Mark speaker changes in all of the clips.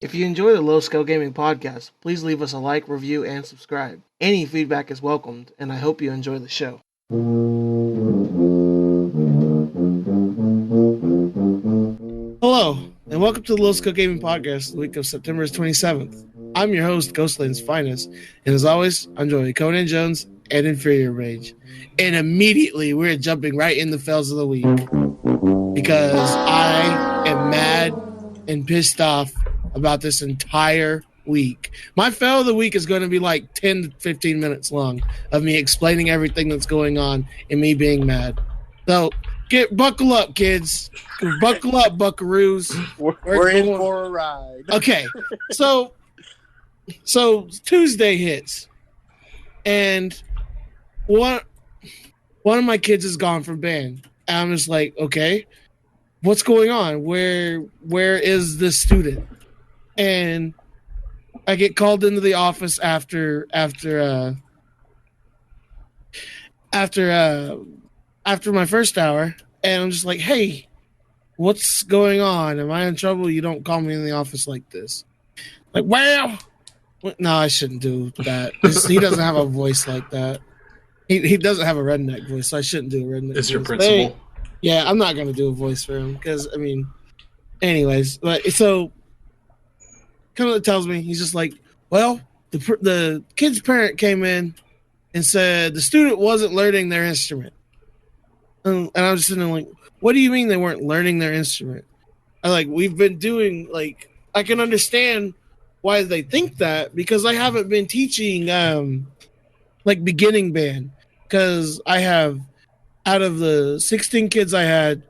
Speaker 1: If you enjoy the Low Scale Gaming podcast, please leave us a like, review, and subscribe. Any feedback is welcomed, and I hope you enjoy the show. Hello, and welcome to the Low Scale Gaming podcast, the week of September 27th. I'm your host, Ghostland's Finest, and as always, I'm joined by Conan Jones and Inferior Rage. And immediately, we're jumping right in the fails of the week because I am mad and pissed off about this entire week. My fail of the week is going to be like 10 to 15 minutes long of me explaining everything that's going on and me being mad. So buckle up, kids. Buckle up, buckaroos.
Speaker 2: We're in for a ride.
Speaker 1: Okay. So Tuesday hits and one of my kids is gone from band. And I'm just like, okay, what's going on? Where is this student? And I get called into the office after my first hour, and I'm just like, hey, what's going on? Am I in trouble? You don't call me in the office like this. Like, well, no, I shouldn't do that. He doesn't have a voice like that. He doesn't have a redneck voice, so I shouldn't do a redneck voice.
Speaker 3: It's your principal.
Speaker 1: Yeah, I'm not going to do a voice for him because, anyways, but so kind of tells me, he's just like, well, the kid's parent came in and said the student wasn't learning their instrument. And I was just sitting there like, what do you mean they weren't learning their instrument? We've been doing, I can understand why they think that because I haven't been teaching, beginning band. Because I have, out of the 16 kids I had,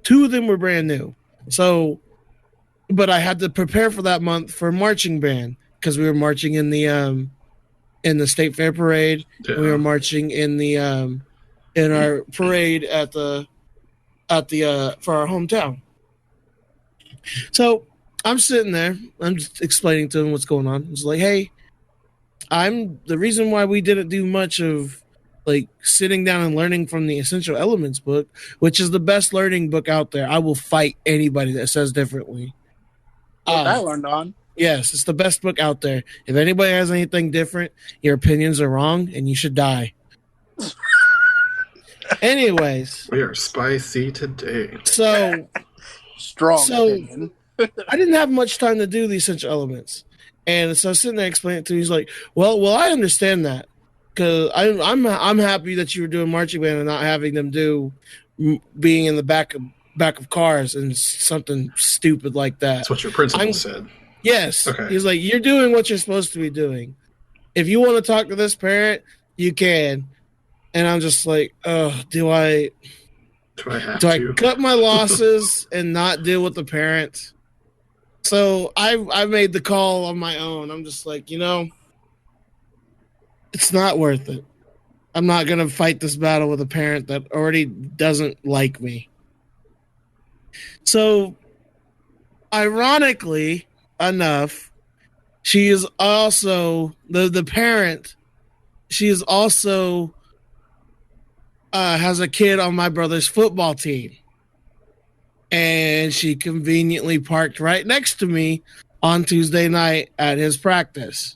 Speaker 1: 2 of them were brand new. So, but I had to prepare for that month for marching band because we were marching in the state fair parade. Yeah. We were marching in our parade at the for our hometown. So I'm sitting there. I'm just explaining to him what's going on. It's like, hey, the reason why we didn't do much of sitting down and learning from the Essential Elements book, which is the best learning book out there. I will fight anybody that says differently.
Speaker 2: I learned on.
Speaker 1: Yes, it's the best book out there. If anybody has anything different, your opinions are wrong and you should die. Anyways.
Speaker 3: We are spicy today.
Speaker 1: So
Speaker 2: strong opinion.
Speaker 1: I didn't have much time to do the Essential Elements. And so I was sitting there explaining it to him. He's like, well, I understand that. Because I'm happy that you were doing marching band and not having them do being in the back of cars and something stupid like that.
Speaker 3: That's what your principal said.
Speaker 1: Yes.
Speaker 3: Okay.
Speaker 1: He's like, you're doing what you're supposed to be doing. If you want to talk to this parent, you can. And I'm just like, oh, do I cut my losses and not deal with the parent? So I made the call on my own. I'm just like, it's not worth it. I'm not going to fight this battle with a parent that already doesn't like me. So, ironically enough, she is also, the parent, she is also, has a kid on my brother's football team. And she conveniently parked right next to me on Tuesday night at his practice.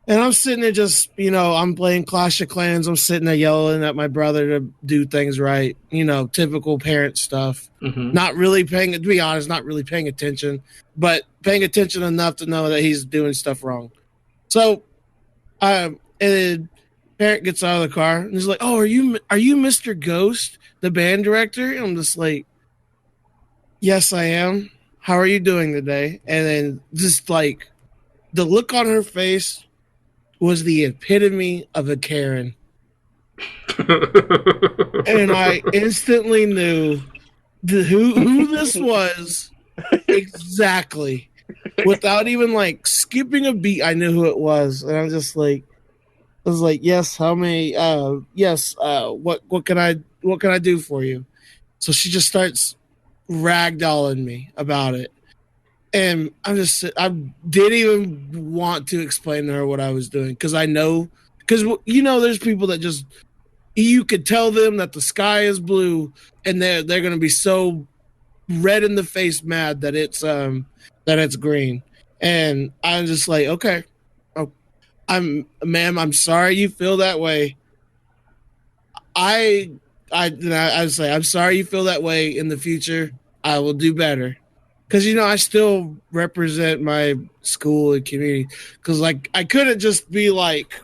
Speaker 1: And I'm sitting there just, I'm playing Clash of Clans. I'm sitting there yelling at my brother to do things right. Typical parent stuff. Mm-hmm. To be honest, not really paying attention, but paying attention enough to know that he's doing stuff wrong. So, and parent gets out of the car and he's like, oh, are you Mr. Ghost, the band director? And I'm just like, yes, I am. How are you doing today? And then just the look on her face was the epitome of a Karen. And I instantly knew who this was exactly. Without even skipping a beat, I knew who it was. And I'm just like, I was like, yes, how many, what can I do for you? So she just starts ragdolling me about it. And I didn't even want to explain to her what I was doing because there's people that just, you could tell them that the sky is blue and they're going to be so red in the face mad that it's green. And I'm just like, okay, oh, ma'am, I'm sorry you feel that way. I say, I'm sorry you feel that way. In the future, I will do better. Because, I still represent my school and community. Because, like, I couldn't just be like...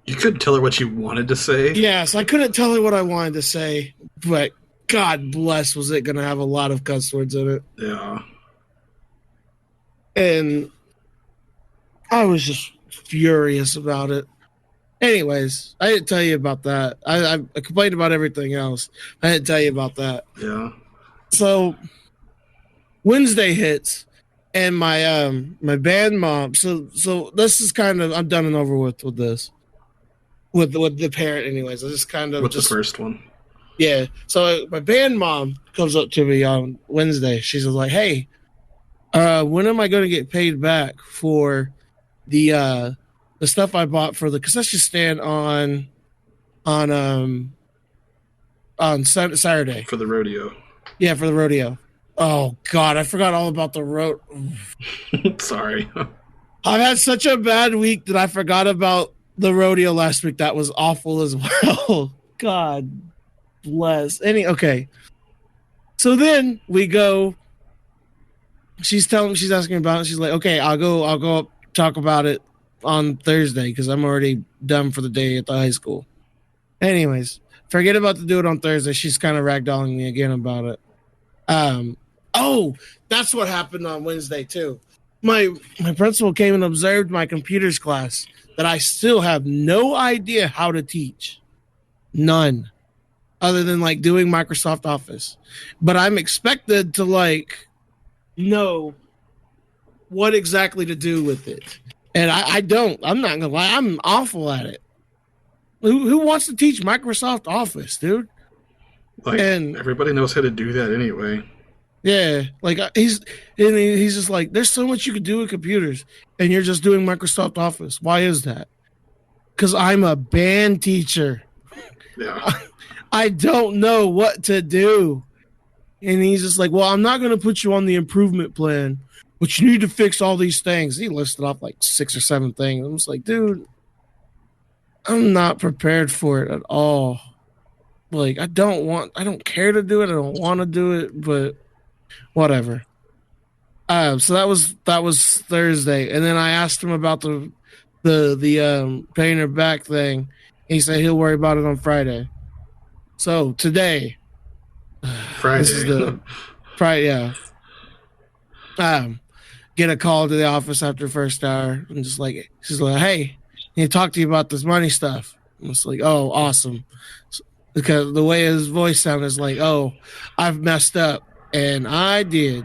Speaker 3: You couldn't tell her what you wanted to say?
Speaker 1: Yes, I couldn't tell her what I wanted to say. But, God bless, was it going to have a lot of cuss words in it.
Speaker 3: Yeah.
Speaker 1: And I was just furious about it. Anyways, I didn't tell you about that. I complained about everything else. I didn't tell you about that.
Speaker 3: Yeah.
Speaker 1: So Wednesday hits, and my band mom. So this is kind of, I'm done and over with this. With the parent, anyways. I just kind of
Speaker 3: with the first one.
Speaker 1: Yeah. So my band mom comes up to me on Wednesday. She's like, "Hey, when am I going to get paid back for the stuff I bought for the concession stand on Saturday
Speaker 3: for the rodeo?"
Speaker 1: Yeah, for the rodeo. Oh God, I forgot all about the road.
Speaker 3: Sorry.
Speaker 1: I've had such a bad week that I forgot about the rodeo last week. That was awful as well. God bless. Okay. So then we go. She's asking about it. She's like, "Okay, I'll go up, talk about it on Thursday because I'm already done for the day at the high school." Anyways, forget about to do it on Thursday. She's kind of ragdolling me again about it. That's what happened on Wednesday too. My principal came and observed my computers class that I still have no idea how to teach. None. Other than like doing Microsoft Office. But I'm expected to like know what exactly to do with it. And I don't. I'm not gonna lie, I'm awful at it. Who wants to teach Microsoft Office, dude?
Speaker 3: Like, and everybody knows how to do that anyway.
Speaker 1: Yeah, like he's just like, there's so much you could do with computers, and you're just doing Microsoft Office. Why is that? Because I'm a band teacher.
Speaker 3: Yeah,
Speaker 1: I don't know what to do, and he's just like, well, I'm not going to put you on the improvement plan, but you need to fix all these things. He listed off like 6 or 7 things. I'm just like, dude, I'm not prepared for it at all. Like, I don't care to do it. I don't want to do it, but whatever. So that was Thursday, and then I asked him about the paying her back thing. He said he'll worry about it on Friday. So today,
Speaker 3: Friday.
Speaker 1: This is the Friday. Yeah. Get a call to the office after first hour, and just like, she's like, "Hey, can you talk to you about this money stuff?" I'm just like, "Oh, awesome," because the way his voice sounded is like, "Oh, I've messed up." And I did.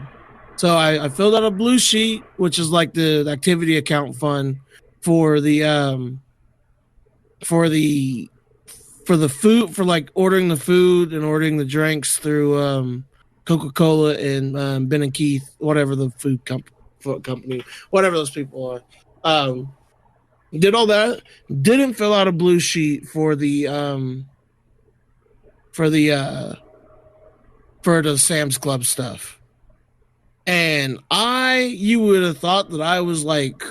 Speaker 1: So I filled out a blue sheet, which is like the activity account fund for the food, for like ordering the food and ordering the drinks through Coca-Cola and Ben and Keith, whatever the food company, whatever those people are. Did all that. Didn't fill out a blue sheet for the Sam's Club stuff. And you would have thought that I was like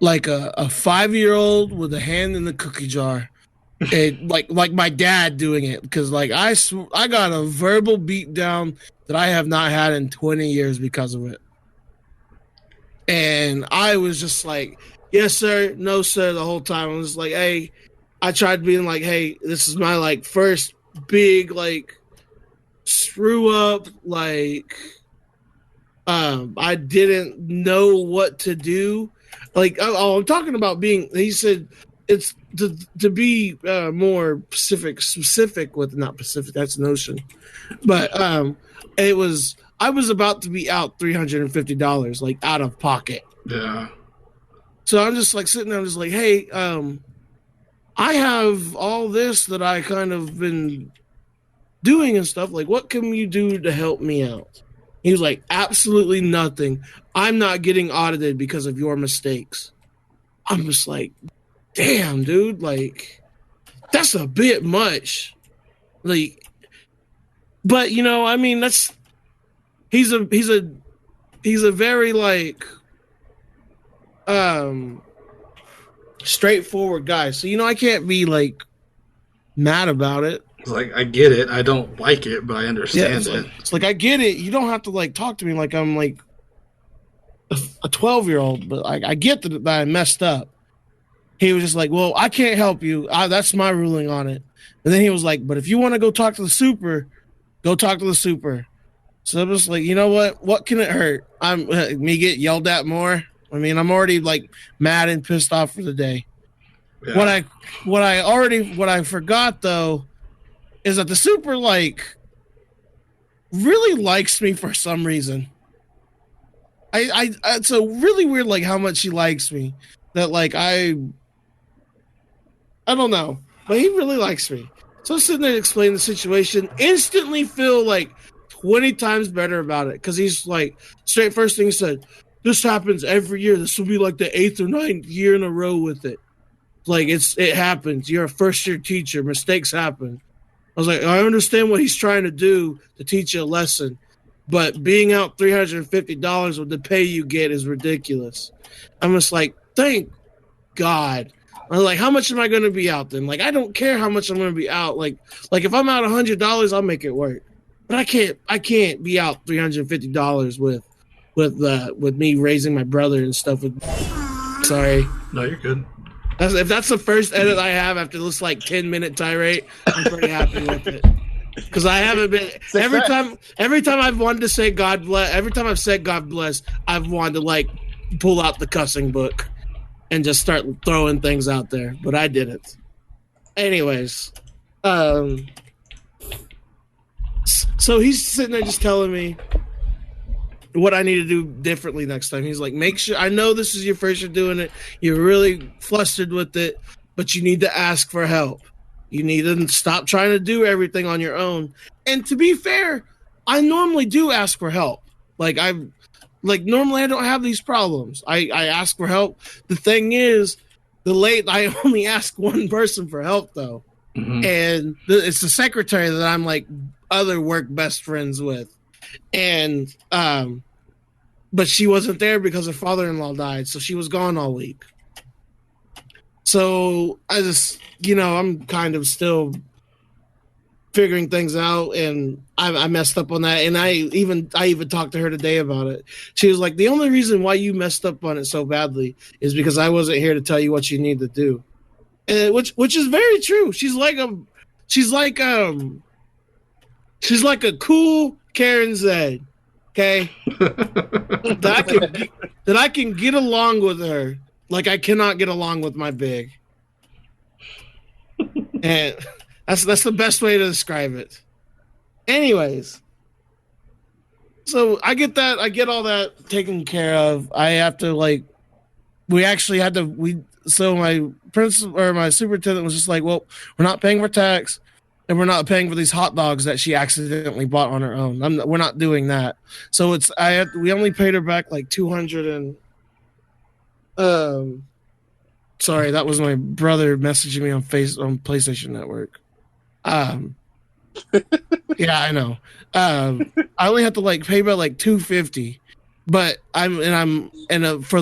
Speaker 1: a 5-year-old with a hand in the cookie jar. And like my dad doing it, because like I got a verbal beat down that I have not had in 20 years because of it. And I was just like, "Yes, sir. No, sir," the whole time. I was like, "Hey," I tried being like, "Hey, this is my like first big like screw up, like I didn't know what to do." Like, I'm talking about being, he said it's to be more specific with, not Pacific, that's Notion. But I was about to be out $350 like out of pocket.
Speaker 3: Yeah.
Speaker 1: So I'm just like sitting there, I'm just like, "Hey, I have all this that I kind of been doing and stuff. Like, what can you do to help me out?" He was like, "Absolutely nothing. I'm not getting audited because of your mistakes." I'm just like, damn, dude, like, that's a bit much. Like, But I mean, he's a very like straightforward guy. So I can't be like mad about it.
Speaker 3: It's like, I get it. I don't like it, but I understand it.
Speaker 1: It's like I get it. You don't have to like talk to me like I'm like a 12-year-old, but I get that I messed up. He was just like, well, I can't help you. That's my ruling on it. And then he was like, but if you want to go talk to the super, go talk to the super. So I was like, you know what? What can it hurt? Me get yelled at more. I mean, I'm already like mad and pissed off for the day. Yeah. What I forgot though is that the super like really likes me for some reason. It's so really weird like how much he likes me. That like I don't know, but he really likes me. So I'm sitting there explaining the situation, instantly feel like 20 times better about it because he's like, straight first thing he said, this happens every year. This will be like the 8th or 9th year in a row with it. Like it happens. You're a first-year teacher. Mistakes happen. I was like, I understand what he's trying to do to teach you a lesson, but being out $350 with the pay you get is ridiculous. I'm just like, thank God. I was like, how much am I going to be out then? Like, I don't care how much I'm going to be out. Like if I'm out $100, I'll make it work. But I can't be out $350 with me raising my brother and stuff. Sorry.
Speaker 3: No, you're good.
Speaker 1: If that's the first edit I have after this like 10-minute tirade, I'm pretty happy with it. Because I haven't been every time I've wanted to say God bless. Every time I've said God bless, I've wanted to like pull out the cussing book and just start throwing things out there, but I didn't. Anyways, so he's sitting there just telling me what I need to do differently next time. He's like, make sure, I know this is your first year doing it. You're really flustered with it, but you need to ask for help. You need to stop trying to do everything on your own. And to be fair, I normally do ask for help. Normally I don't have these problems. I ask for help. The thing is, I only ask one person for help though. Mm-hmm. And it's the secretary that I'm like other work best friends with. And but she wasn't there because her father-in-law died, so she was gone all week. So I just, I'm kind of still figuring things out, and I messed up on that. And I even talked to her today about it. She was like, the only reason why you messed up on it so badly is because I wasn't here to tell you what you need to do. And which is very true. She's like a cool Karen Zed, okay? that I can get along with her like I cannot get along with my big. And that's the best way to describe it. Anyways, so I get all that taken care of. I have to so my principal or my superintendent was just like, well, we're not paying for tax. And we're not paying for these hot dogs that she accidentally bought on her own. We're not doing that. So we only paid her back like 200 and sorry, that was my brother messaging me on PlayStation Network. Yeah, I know. I only have to like pay about like $250, but for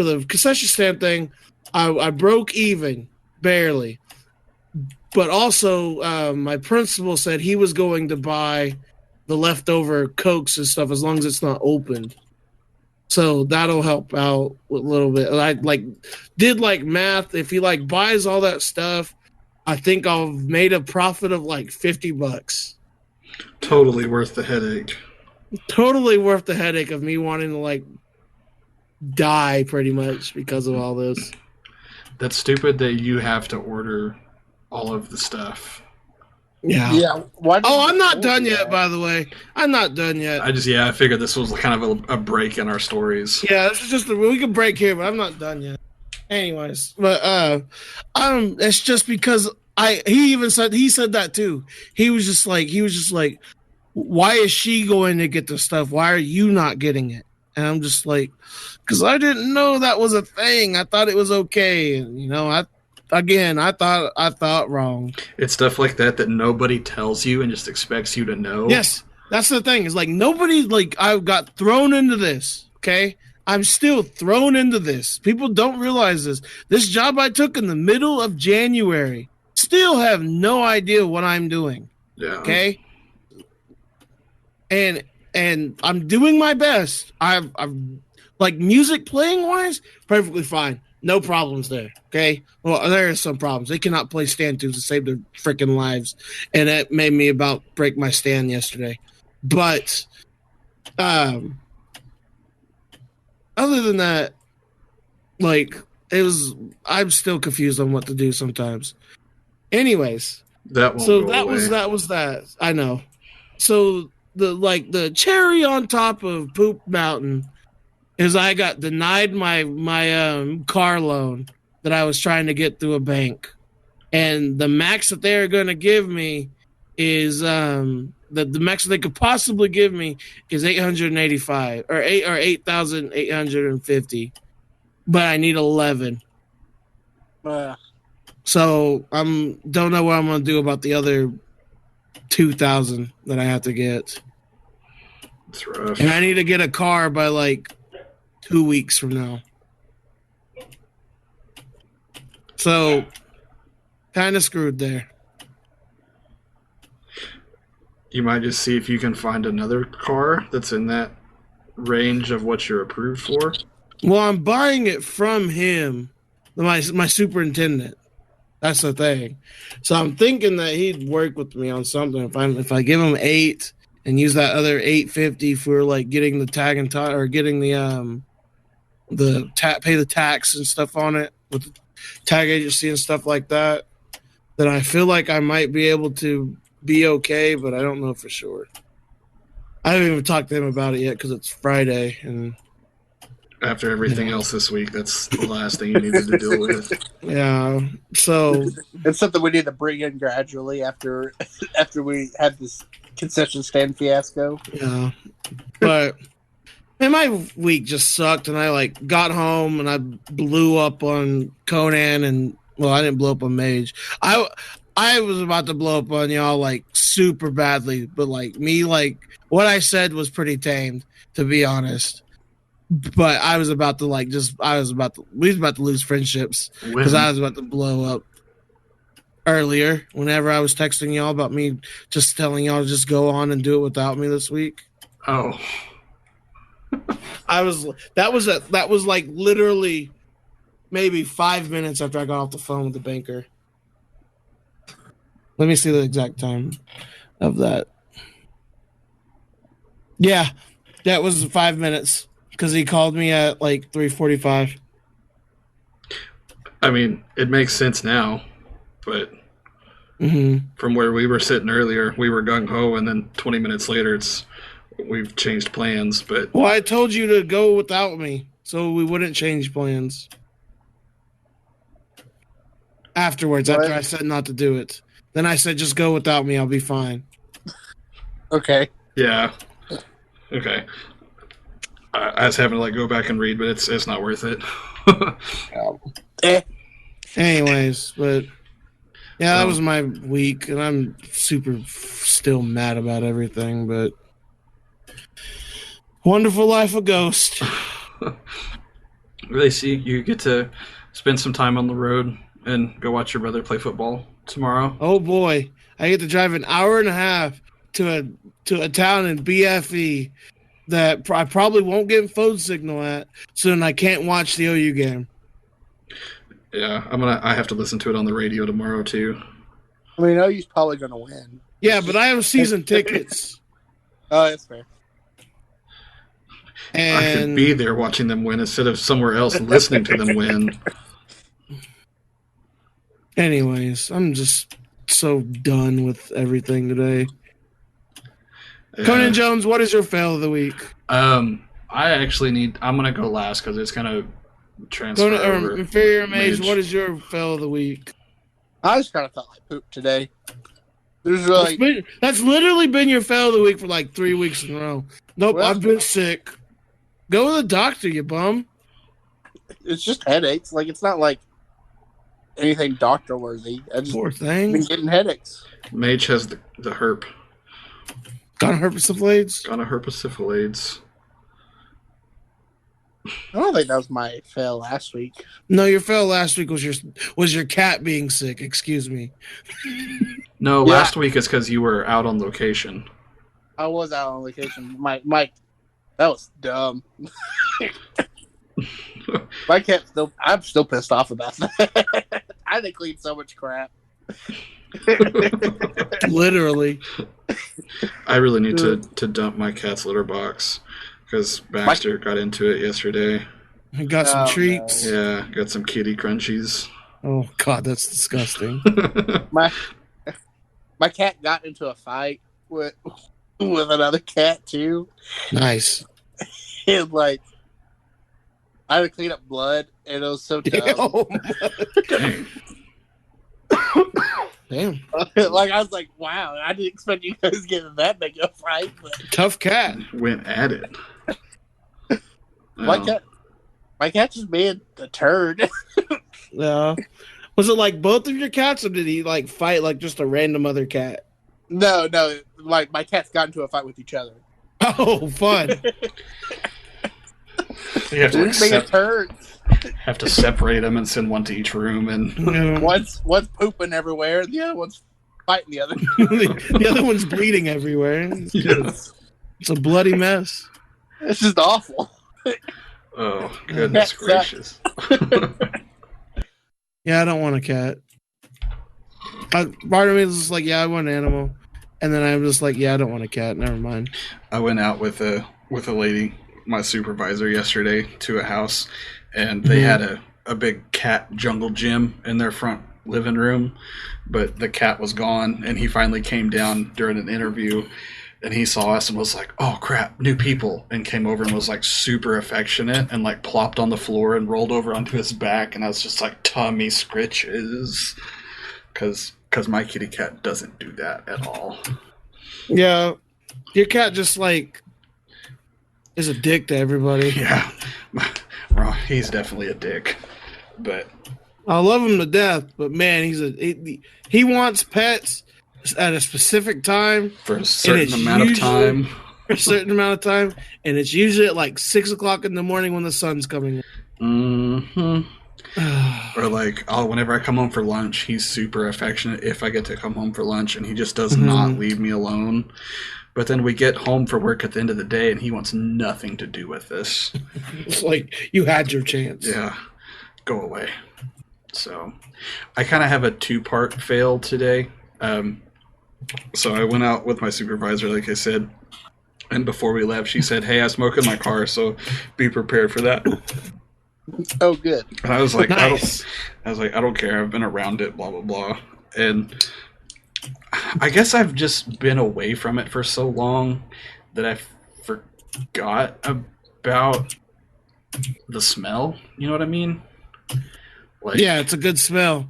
Speaker 1: the concession stand thing, I broke even. Barely. But also, my principal said he was going to buy the leftover Cokes and stuff as long as it's not opened. So that'll help out a little bit. I did math. If he buys all that stuff, I think I've made a profit of $50.
Speaker 3: Totally worth the headache.
Speaker 1: Totally worth the headache of me wanting to die pretty much because of all this.
Speaker 3: That's stupid that you have to order all of the stuff.
Speaker 1: Yeah. Yeah. I'm not done yet, by the way. I'm not done yet.
Speaker 3: I figured this was kind of a break in our stories.
Speaker 1: Yeah, this is just we can break here, but I'm not done yet. Anyways, but it's just because he said that too. He was just like, why is she going to get the stuff? Why are you not getting it? And I'm just like, because I didn't know that was a thing. I thought it was okay. And, again, I thought wrong.
Speaker 3: It's stuff like that nobody tells you and just expects you to know.
Speaker 1: Yes, that's the thing. Is like nobody, like, I got thrown into this. Okay, I'm still thrown into this. People don't realize this. This job I took in the middle of January. Still have no idea what I'm doing.
Speaker 3: Yeah.
Speaker 1: Okay. And I'm doing my best. I've like music playing wise, perfectly fine. No problems there. Okay. Well, there are some problems. They cannot play stand tunes to save their freaking lives. And it made me about break my stand yesterday. But other than that, like, I'm still confused on what to do sometimes. Anyways.
Speaker 3: That
Speaker 1: was that. I know. So the cherry on top of Poop Mountain is I got denied my car loan that I was trying to get through a bank, and the max that they're going to give me is the max that they could possibly give me is $885 or $8,850, but I need 11. So don't know what I'm going to do about the other 2,000 that I have to get.
Speaker 3: It's rough.
Speaker 1: And I need to get a car by like 2 weeks from now. So kind of screwed there.
Speaker 3: You might just see if you can find another car that's in that range of what you're approved for.
Speaker 1: Well, I'm buying it from him, my superintendent. That's the thing. So I'm thinking that he'd work with me on something. If I give him 8 and use that other $850 for like getting the tag and or getting the pay the tax and stuff on it with the tag agency and stuff like that, then I feel like I might be able to be okay, but I don't know for sure. I haven't even talked to him about it yet because it's Friday and.
Speaker 3: After everything else this week, that's the last thing you needed to deal with.
Speaker 1: Yeah, so
Speaker 2: it's something we need to bring in gradually after we had this concession stand fiasco.
Speaker 1: Yeah, but man, my week just sucked, and I like got home and I blew up on Conan, and well, I didn't blow up on Mage. I was about to blow up on y'all like super badly, but like me, like what I said was pretty tamed, to be honest. But I was about to we was about to lose friendships because I was about to blow up earlier whenever I was texting y'all about me just telling y'all to just go on and do it without me this week.
Speaker 3: Oh.
Speaker 1: That was like literally maybe 5 minutes after I got off the phone with the banker. Let me see the exact time of that. Yeah, that was 5 minutes. Because he called me at like 3:45.
Speaker 3: I mean, it makes sense now, but from where we were sitting earlier, we were gung-ho, and then 20 minutes later, we've changed plans. But
Speaker 1: well, I told you to go without me, so we wouldn't change plans. Afterwards, after I said not to do it. Then I said, just go without me, I'll be fine.
Speaker 2: Okay.
Speaker 3: Yeah. Okay. I was having to go back and read, but it's not worth it.
Speaker 1: Anyways, but yeah, that was my week, and I'm super still mad about everything. But wonderful life of Ghost.
Speaker 3: Really, see, you get to spend some time on the road and go watch your brother play football tomorrow.
Speaker 1: Oh boy, I get to drive an hour and a half to a town in BFE. That I probably won't get phone signal at, so then I can't watch the OU game.
Speaker 3: Yeah, I have to listen to it on the radio tomorrow too.
Speaker 2: I mean, OU's probably going to win.
Speaker 1: Yeah, but I have season tickets.
Speaker 2: Oh, that's fair.
Speaker 1: And
Speaker 3: I could be there watching them win instead of somewhere else listening to them win.
Speaker 1: Anyways, I'm just so done with everything today. Conan Jones, what is your fail of the week?
Speaker 3: I'm gonna go last because it's gonna transfer over.
Speaker 1: Inferior Mage, what is your fail of the week?
Speaker 2: I just kind of felt like poop today.
Speaker 1: That's literally been your fail of the week for like 3 weeks in a row. Nope, I've been sick. Go to the doctor, you bum.
Speaker 2: It's just headaches. Like, it's not like anything doctor worthy. I just
Speaker 1: Poor
Speaker 2: been
Speaker 1: thing.
Speaker 2: getting headaches.
Speaker 3: Mage has the herp.
Speaker 1: Got herpesiflades?
Speaker 3: Got a herpesifilades.
Speaker 2: I don't think that was my fail last week.
Speaker 1: No, your fail last week was your cat being sick. Excuse me.
Speaker 3: No, last week is because you were out on location.
Speaker 2: I was out on vacation. My that was dumb. My cat still. I'm still pissed off about that. I had to clean so much crap.
Speaker 1: Literally.
Speaker 3: I really need to dump my cat's litter box because Baxter got into it yesterday.
Speaker 1: I got some treats.
Speaker 3: No. Yeah, got some kitty crunchies.
Speaker 1: Oh God, that's disgusting.
Speaker 2: My cat got into a fight with another cat too.
Speaker 1: Nice.
Speaker 2: And like, I had to clean up blood, and it was so dumb.
Speaker 3: Dang.
Speaker 1: Damn.
Speaker 2: Like I was like, wow, I didn't expect you guys to get in that big of a fight. But
Speaker 1: Tough cat.
Speaker 3: Went at it.
Speaker 2: my cat just being a turd.
Speaker 1: Yeah. Was it like both of your cats, or did he like fight like just a random other cat?
Speaker 2: No, like my cats got into a fight with each other.
Speaker 1: Oh, fun.
Speaker 3: You have to
Speaker 2: Just being a turd.
Speaker 3: have to separate them and send one to each room, and
Speaker 2: One's pooping everywhere, and the other one's fighting the other.
Speaker 1: The other one's bleeding everywhere. It's a bloody mess.
Speaker 2: It's just awful.
Speaker 3: oh goodness gracious.
Speaker 1: Yeah, I don't want a cat. Part of me is just like, yeah, I want an animal, and then I'm just like, yeah, I don't want a cat. Never mind.
Speaker 3: I went out with a lady, my supervisor, yesterday to a house, and they had a big cat jungle gym in their front living room, but the cat was gone, and he finally came down during an interview, and he saw us and was like, oh crap, new people, and came over and was like super affectionate and like plopped on the floor and rolled over onto his back, and I was just like, tummy scritches, because my kitty cat doesn't do that at all.
Speaker 1: Yeah, your cat just like is a dick to everybody.
Speaker 3: Yeah, well, he's definitely a dick, but
Speaker 1: I love him to death, but man, he wants pets at a specific time
Speaker 3: for a certain amount of time.
Speaker 1: For a certain amount of time, and it's usually at like 6 o'clock in the morning when the sun's coming in.
Speaker 3: Mm-hmm. Or like, whenever I come home for lunch, he's super affectionate if I get to come home for lunch, and he just does not leave me alone. But then we get home for work at the end of the day, and he wants nothing to do with this.
Speaker 1: It's like, you had your chance.
Speaker 3: Yeah, go away. So, I kind of have a two-part fail today. So I went out with my supervisor, like I said, and before we left, she said, hey, I smoke in my car, so be prepared for that.
Speaker 2: Oh, good.
Speaker 3: And I was like,
Speaker 1: nice.
Speaker 3: I don't care. I've been around it, blah, blah, blah. And I guess I've just been away from it for so long that I forgot about the smell. You know what I mean? Like,
Speaker 1: yeah, it's a good smell.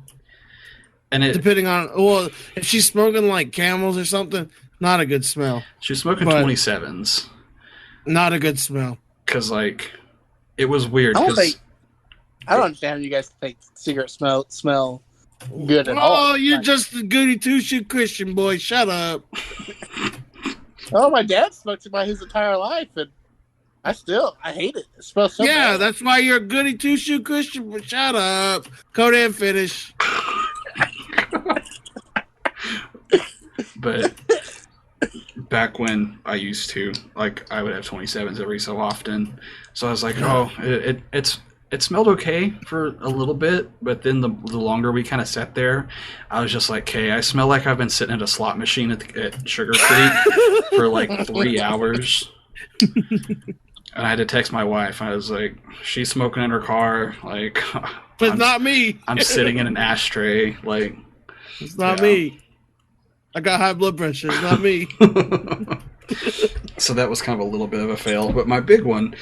Speaker 3: And
Speaker 1: depending on, well, if she's smoking like Camels or something, not a good smell.
Speaker 3: She's smoking 27s.
Speaker 1: Not a good smell.
Speaker 3: Because, like, it was weird.
Speaker 2: I don't understand how you guys think cigarettes smell good at all.
Speaker 1: Oh, you're just a goody two-shoe Christian boy. Shut up.
Speaker 2: Oh, my dad smoked it by his entire life, and I hate it. It smells so bad.
Speaker 1: That's why you're a goody two-shoe Christian. But shut up. Go there and finish.
Speaker 3: But back when I used to, like, I would have 27s every so often. So I was like, oh, it smelled okay for a little bit, but then the longer we kind of sat there, I was just like, okay, I smell like I've been sitting at a slot machine at Sugar Creek for like 3 hours. And I had to text my wife. I was like, she's smoking in her car. Like,
Speaker 1: but not me.
Speaker 3: I'm sitting in an ashtray. Like,
Speaker 1: it's not me. I got high blood pressure. It's not me.
Speaker 3: So that was kind of a little bit of a fail. But my big one,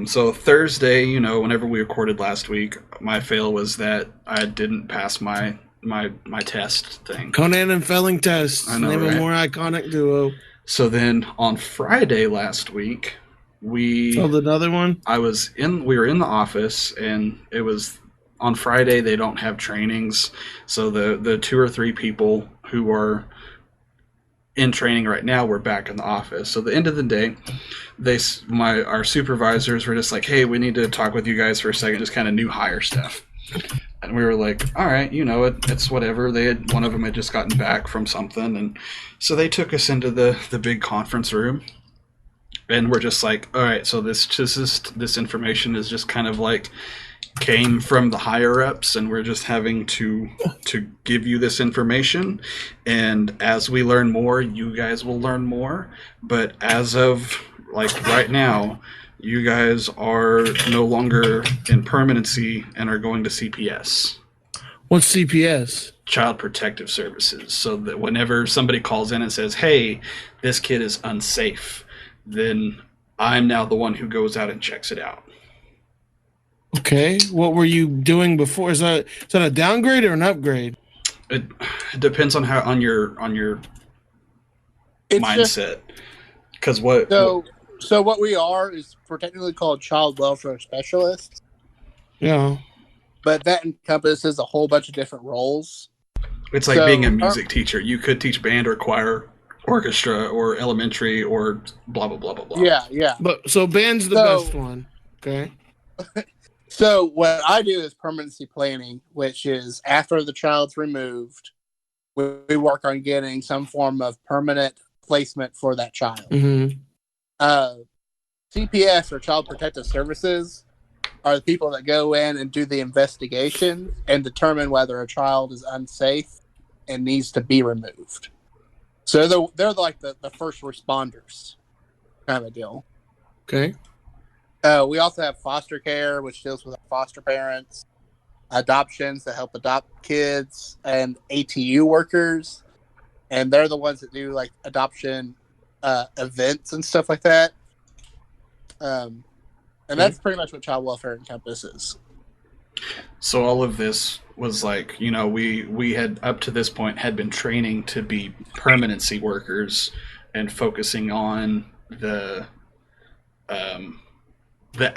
Speaker 3: so Thursday, whenever we recorded last week, my fail was that I didn't pass my test thing.
Speaker 1: Conan and failing tests.
Speaker 3: I know,
Speaker 1: Name
Speaker 3: right?
Speaker 1: a more iconic duo.
Speaker 3: So then on Friday last week, we
Speaker 1: filmed another one.
Speaker 3: We were in the office, and it was on Friday they don't have trainings, so the 2 or 3 people who are in training right now were back in the office. So at the end of the day, our supervisors were just like, hey, we need to talk with you guys for a second, just kind of new hire stuff. And we were like, all right, it's whatever. One of them had just gotten back from something, and so they took us into the big conference room, and we're just like, all right, so this information is just kind of like came from the higher ups, and we're just having to give you this information, and as we learn more, you guys will learn more. But as of like right now, you guys are no longer in permanency and are going to CPS.
Speaker 1: What's CPS?
Speaker 3: Child Protective Services. So that whenever somebody calls in and says, hey, this kid is unsafe, then I'm now the one who goes out and checks it out.
Speaker 1: Okay. What were you doing before? Is that a downgrade or an upgrade?
Speaker 3: It depends on your mindset. Because
Speaker 2: So what we are is we're technically called child welfare specialists.
Speaker 1: Yeah.
Speaker 2: But that encompasses a whole bunch of different roles.
Speaker 3: It's like being a music teacher. You could teach band or choir, orchestra, or elementary, or blah, blah, blah, blah, blah.
Speaker 2: Yeah.
Speaker 1: But so band's the best one. Okay.
Speaker 2: So what I do is permanency planning, which is after the child's removed, we work on getting some form of permanent placement for that child.
Speaker 1: Mm-hmm.
Speaker 2: CPS, or Child Protective Services, are the people that go in and do the investigation and determine whether a child is unsafe and needs to be removed. So they're like the first responders kind of a deal.
Speaker 1: Okay.
Speaker 2: We also have foster care, which deals with foster parents, adoptions that help adopt kids, and ATU workers. And they're the ones that do like adoption events and stuff like that. And that's pretty much what child welfare encompasses.
Speaker 3: So all of this was like, we had up to this point had been training to be permanency workers and focusing on the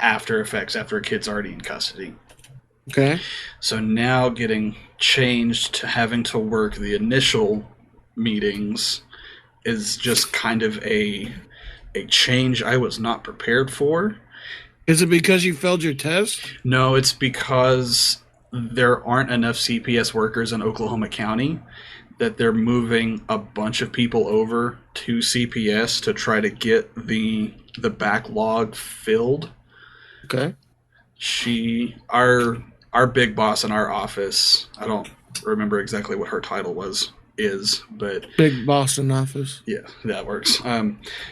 Speaker 3: after effects after a kid's already in custody.
Speaker 1: Okay.
Speaker 3: So now getting changed to having to work the initial meetings is just kind of a change I was not prepared for.
Speaker 1: Is it because you failed your test?
Speaker 3: No, it's because there aren't enough CPS workers in Oklahoma County that they're moving a bunch of people over to CPS to try to get the backlog filled.
Speaker 1: Okay.
Speaker 3: Our big boss in our office, I don't remember exactly what her title is, but
Speaker 1: big boss in office.
Speaker 3: Yeah, that works.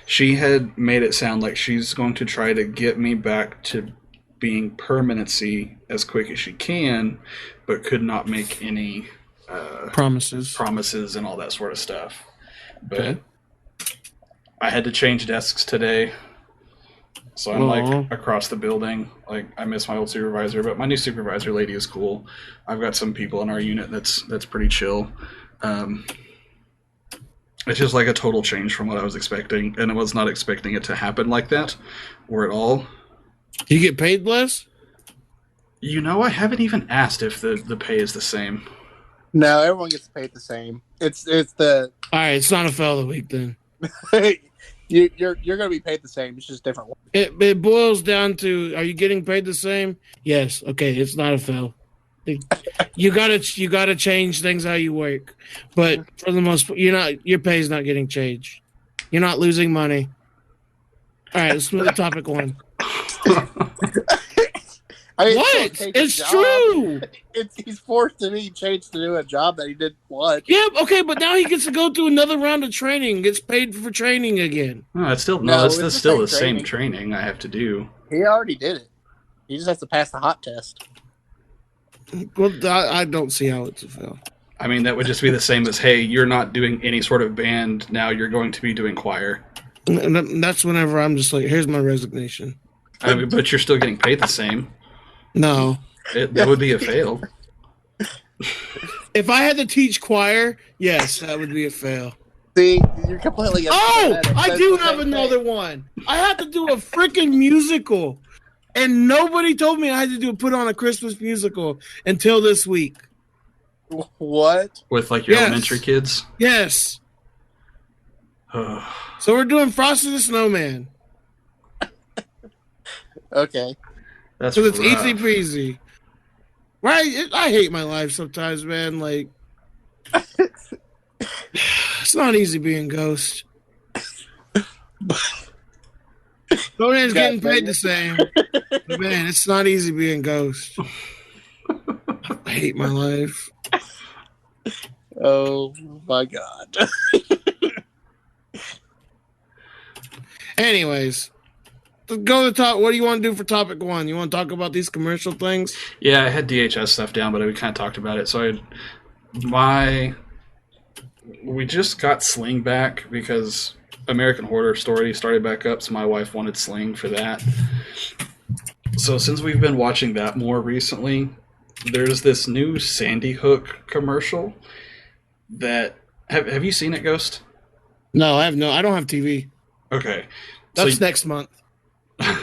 Speaker 3: She had made it sound like she's going to try to get me back to being permanency as quick as she can, but could not make any promises and all that sort of stuff. But okay. I had to change desks today, so I'm like across the building. Like, I miss my old supervisor, but my new supervisor lady is cool. I've got some people in our unit that's pretty chill. It's just like a total change from what I was expecting, and I was not expecting it to happen like that or at all.
Speaker 1: Do you get paid less?
Speaker 3: I haven't even asked if the pay is the same.
Speaker 2: No, everyone gets paid the same. It's the
Speaker 1: all right. It's not a fail of the week then.
Speaker 2: You're going to be paid the same. It's just different.
Speaker 1: It boils down to: are you getting paid the same? Yes. Okay. It's not a fail. You gotta change things how you work, but for the most part, your pay is not getting changed. You're not losing money. All right, let's move to topic one. What? It's true.
Speaker 2: He's forced to be changed to do a job that he didn't want.
Speaker 1: Yeah, okay, but now he gets to go through another round of training. Gets paid for training again.
Speaker 3: No, it's still the same training I have to do.
Speaker 2: He already did it. He just has to pass the hot test.
Speaker 1: Well, I don't see how it's a fail.
Speaker 3: I mean, that would just be the same as, hey, you're not doing any sort of band. Now you're going to be doing choir.
Speaker 1: And that's whenever I'm just like, here's my resignation.
Speaker 3: I mean, but you're still getting paid the same.
Speaker 1: No.
Speaker 3: That would be a fail.
Speaker 1: If I had to teach choir, yes, that would be a fail.
Speaker 2: See, you're completely...
Speaker 1: Oh, I do have another one. I have to do a freaking musical. And nobody told me I had to put on a Christmas musical until this week.
Speaker 2: What?
Speaker 3: With like your elementary kids?
Speaker 1: Yes. So we're doing Frosty the Snowman.
Speaker 2: Okay.
Speaker 3: That's
Speaker 1: so it's
Speaker 3: rough.
Speaker 1: easy peasy. Right? I hate my life sometimes, man. Like, it's not easy being Ghost. Snowman's getting paid the same. But man, it's not easy being Ghost. I hate my life.
Speaker 2: Oh my God.
Speaker 1: Anyways, go to top. What do you want to do for topic 1? You want to talk about these commercial things?
Speaker 3: Yeah, I had DHS stuff down, but we kind of talked about it. So we just got Sling back because American Horror Story started back up, so my wife wanted Sling for that. So since we've been watching that more recently, there's this new Sandy Hook commercial that have you seen it, Ghost?
Speaker 1: No, I don't have TV.
Speaker 3: Okay.
Speaker 1: That's next month.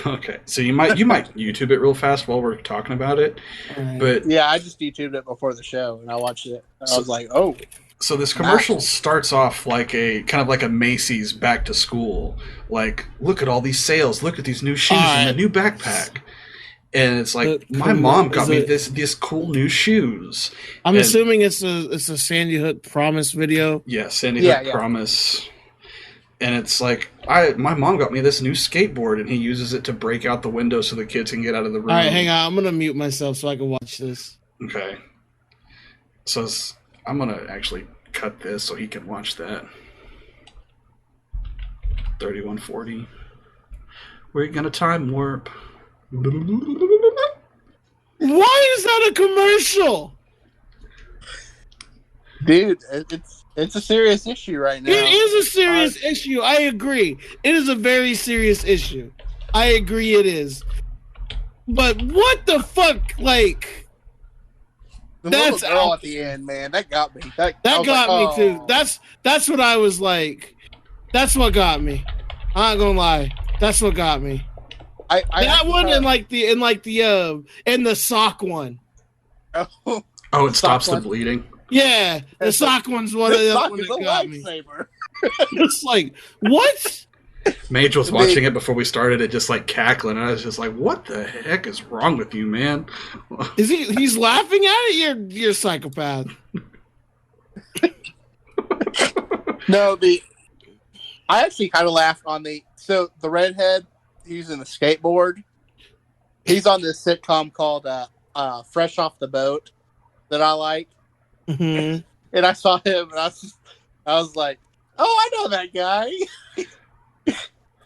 Speaker 3: Okay. So you might YouTube it real fast while we're talking about it.
Speaker 1: Right.
Speaker 3: But
Speaker 2: yeah, I just YouTubed it before the show and I watched it. And I was like, oh.
Speaker 3: So this commercial starts off like a kind of like a Macy's back to school. Like, look at all these sales, look at these new shoes and the new backpack. And it's like, my mom got me this cool new shoes.
Speaker 1: I'm assuming it's a Sandy Hook Promise video.
Speaker 3: Yeah, Sandy Hook Promise. And it's like, my mom got me this new skateboard, and he uses it to break out the window so the kids can get out of the room.
Speaker 1: All right, hang on. I'm going to mute myself so I can watch this.
Speaker 3: Okay. So I'm going to actually cut this so he can watch that. 3140. We're going to time warp.
Speaker 1: Why is that a commercial?
Speaker 2: Dude, it's a serious issue right now.
Speaker 1: It is a serious issue. I agree. It is a very serious issue. I agree it is. But what the fuck? Like,
Speaker 2: the little girl at the end, man, that got me. That
Speaker 1: got me too. That's what I was like. That's what got me. I'm not gonna lie. That's what got me. That one and the sock one.
Speaker 2: Oh,
Speaker 3: it stops the bleeding.
Speaker 1: Yeah, the sock one's one of the ones that got me. It's like, what?
Speaker 3: Mage was watching it before we started it, just like cackling, and I was just like, "What the heck is wrong with you, man?"
Speaker 1: Is he's laughing at it? You're a psychopath.
Speaker 2: No, I actually kind of laughed on the redhead using the skateboard. He's on this sitcom called Fresh Off the Boat that I like.
Speaker 1: Mm-hmm.
Speaker 2: And I saw him, and I was like, "Oh, I know that guy."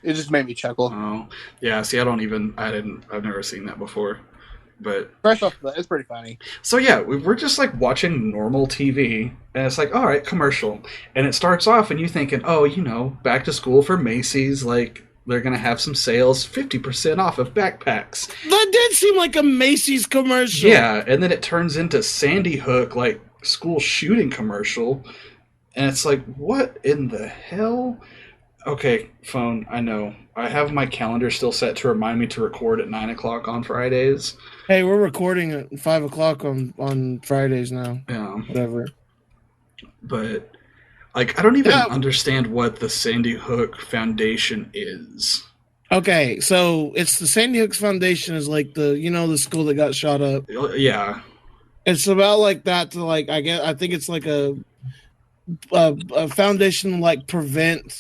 Speaker 2: It just made me chuckle.
Speaker 3: Oh, yeah. See, I've never seen that before, but
Speaker 2: Fresh Off the Boat, it's pretty funny.
Speaker 3: So yeah, we're just like watching normal TV, and it's like, all right, commercial, and it starts off, and you thinking, oh, back to school for Macy's, like they're gonna have some sales, 50% off of backpacks.
Speaker 1: That did seem like a Macy's commercial.
Speaker 3: Yeah, and then it turns into Sandy Hook, like school shooting commercial, and it's like, what in the hell? Okay, phone, I know. I have my calendar still set to remind me to record at 9 o'clock on Fridays.
Speaker 1: Hey, we're recording at 5 o'clock on Fridays now.
Speaker 3: Yeah.
Speaker 1: Whatever.
Speaker 3: But, like, I don't even understand what the Sandy Hook Foundation is.
Speaker 1: Okay, so it's the Sandy Hook Foundation is like the school that got shot up.
Speaker 3: Yeah.
Speaker 1: It's about like that to like, I think it's like a foundation to like prevent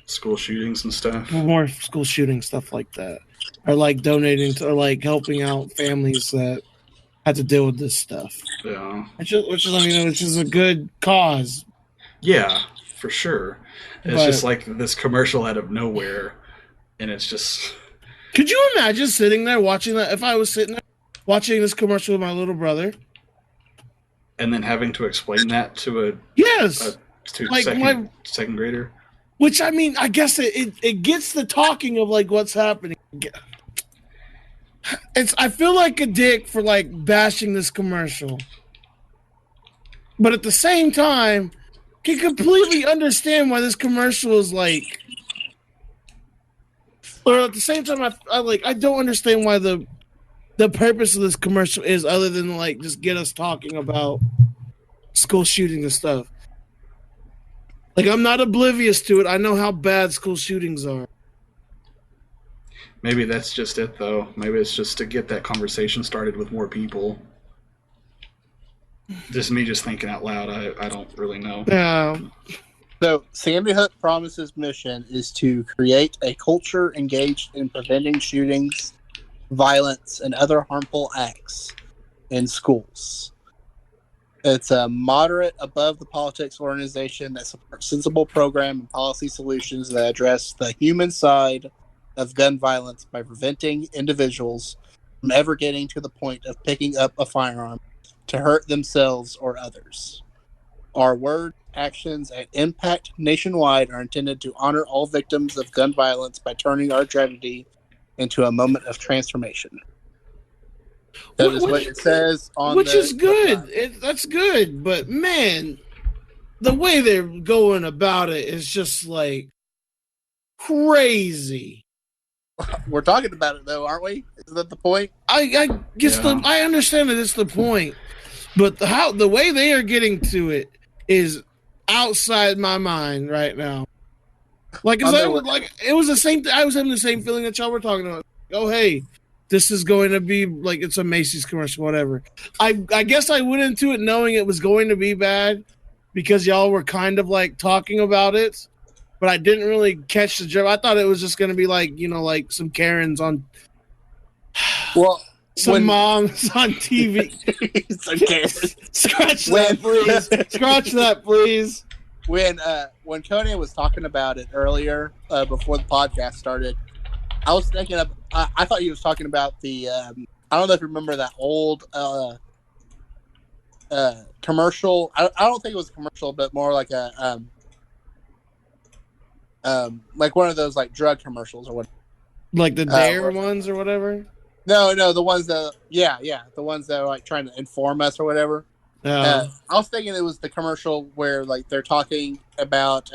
Speaker 3: school shootings and stuff.
Speaker 1: More school shooting stuff like that, or like donating to, or like helping out families that had to deal with this stuff.
Speaker 3: Yeah, which
Speaker 1: is a good cause.
Speaker 3: Yeah, for sure. It's just like this commercial out of nowhere, and it's just.
Speaker 1: Could you imagine sitting there watching that? If I was sitting there watching this commercial with my little brother.
Speaker 3: And then having to explain that to second grader.
Speaker 1: Which, I mean, I guess it gets the talking of like what's happening. I feel like a dick for like bashing this commercial. But at the same time, can completely understand why this commercial is like Or at the same time, I don't understand why the purpose of this commercial is other than like just get us talking about school shootings and stuff. Like, I'm not oblivious to it. I know how bad school shootings are.
Speaker 3: Maybe that's just it, though. Maybe it's just to get that conversation started with more people. Just me just thinking out loud. I don't really know.
Speaker 1: Yeah.
Speaker 2: So, Sandy Hook Promise's mission is to create a culture engaged in preventing shootings, violence, and other harmful acts in schools. It's a moderate, above-the-politics organization that supports sensible program and policy solutions that address the human side of gun violence by preventing individuals from ever getting to the point of picking up a firearm to hurt themselves or others. Our words, actions, and impact nationwide are intended to honor all victims of gun violence by turning our tragedy into a moment of transformation. That is what it says on
Speaker 1: which is good. That's good, but man, the way they're going about it is just like crazy.
Speaker 2: We're talking about it though, aren't we? Is that the point?
Speaker 1: I guess I understand that it's the point, but the way they are getting to it is outside my mind right now. Like, it was the same. I was having the same feeling that y'all were talking about. Oh, hey, this is going to be like it's a Macy's commercial, whatever. I guess I went into it knowing it was going to be bad because y'all were kind of like talking about it. But I didn't really catch the joke. I thought it was just going to be like, like some Karens on, some moms on TV.
Speaker 2: Some Karens.
Speaker 1: Scratch that, please. Scratch that, please.
Speaker 2: When Conan was talking about it earlier, before the podcast started, I was thinking of. I thought he was talking about the. I don't know if you remember that old commercial. I don't think it was a commercial, but more like a. Like one of those like drug commercials or what,
Speaker 1: like the Dare ones or whatever.
Speaker 2: No, the ones that the ones that are like trying to inform us or whatever. I was thinking it was the commercial where like they're talking about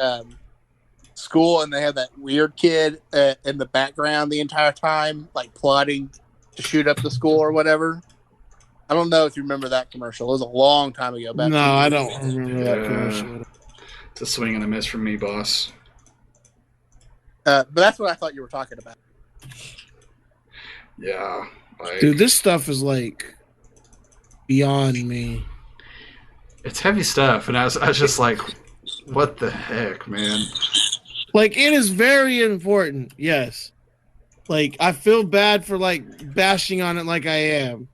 Speaker 2: school and they have that weird kid in the background the entire time, like plotting to shoot up the school or whatever. I don't know if you remember that commercial. It was a long time ago.
Speaker 1: No, I don't remember that commercial.
Speaker 3: It's a swing and a miss from me, boss.
Speaker 2: But that's what I thought you were talking about.
Speaker 3: Yeah.
Speaker 1: Dude, this stuff is like beyond me.
Speaker 3: It's heavy stuff, and I was just like, what the heck, man?
Speaker 1: Like, it is very important, yes. Like, I feel bad for like bashing on it like I am.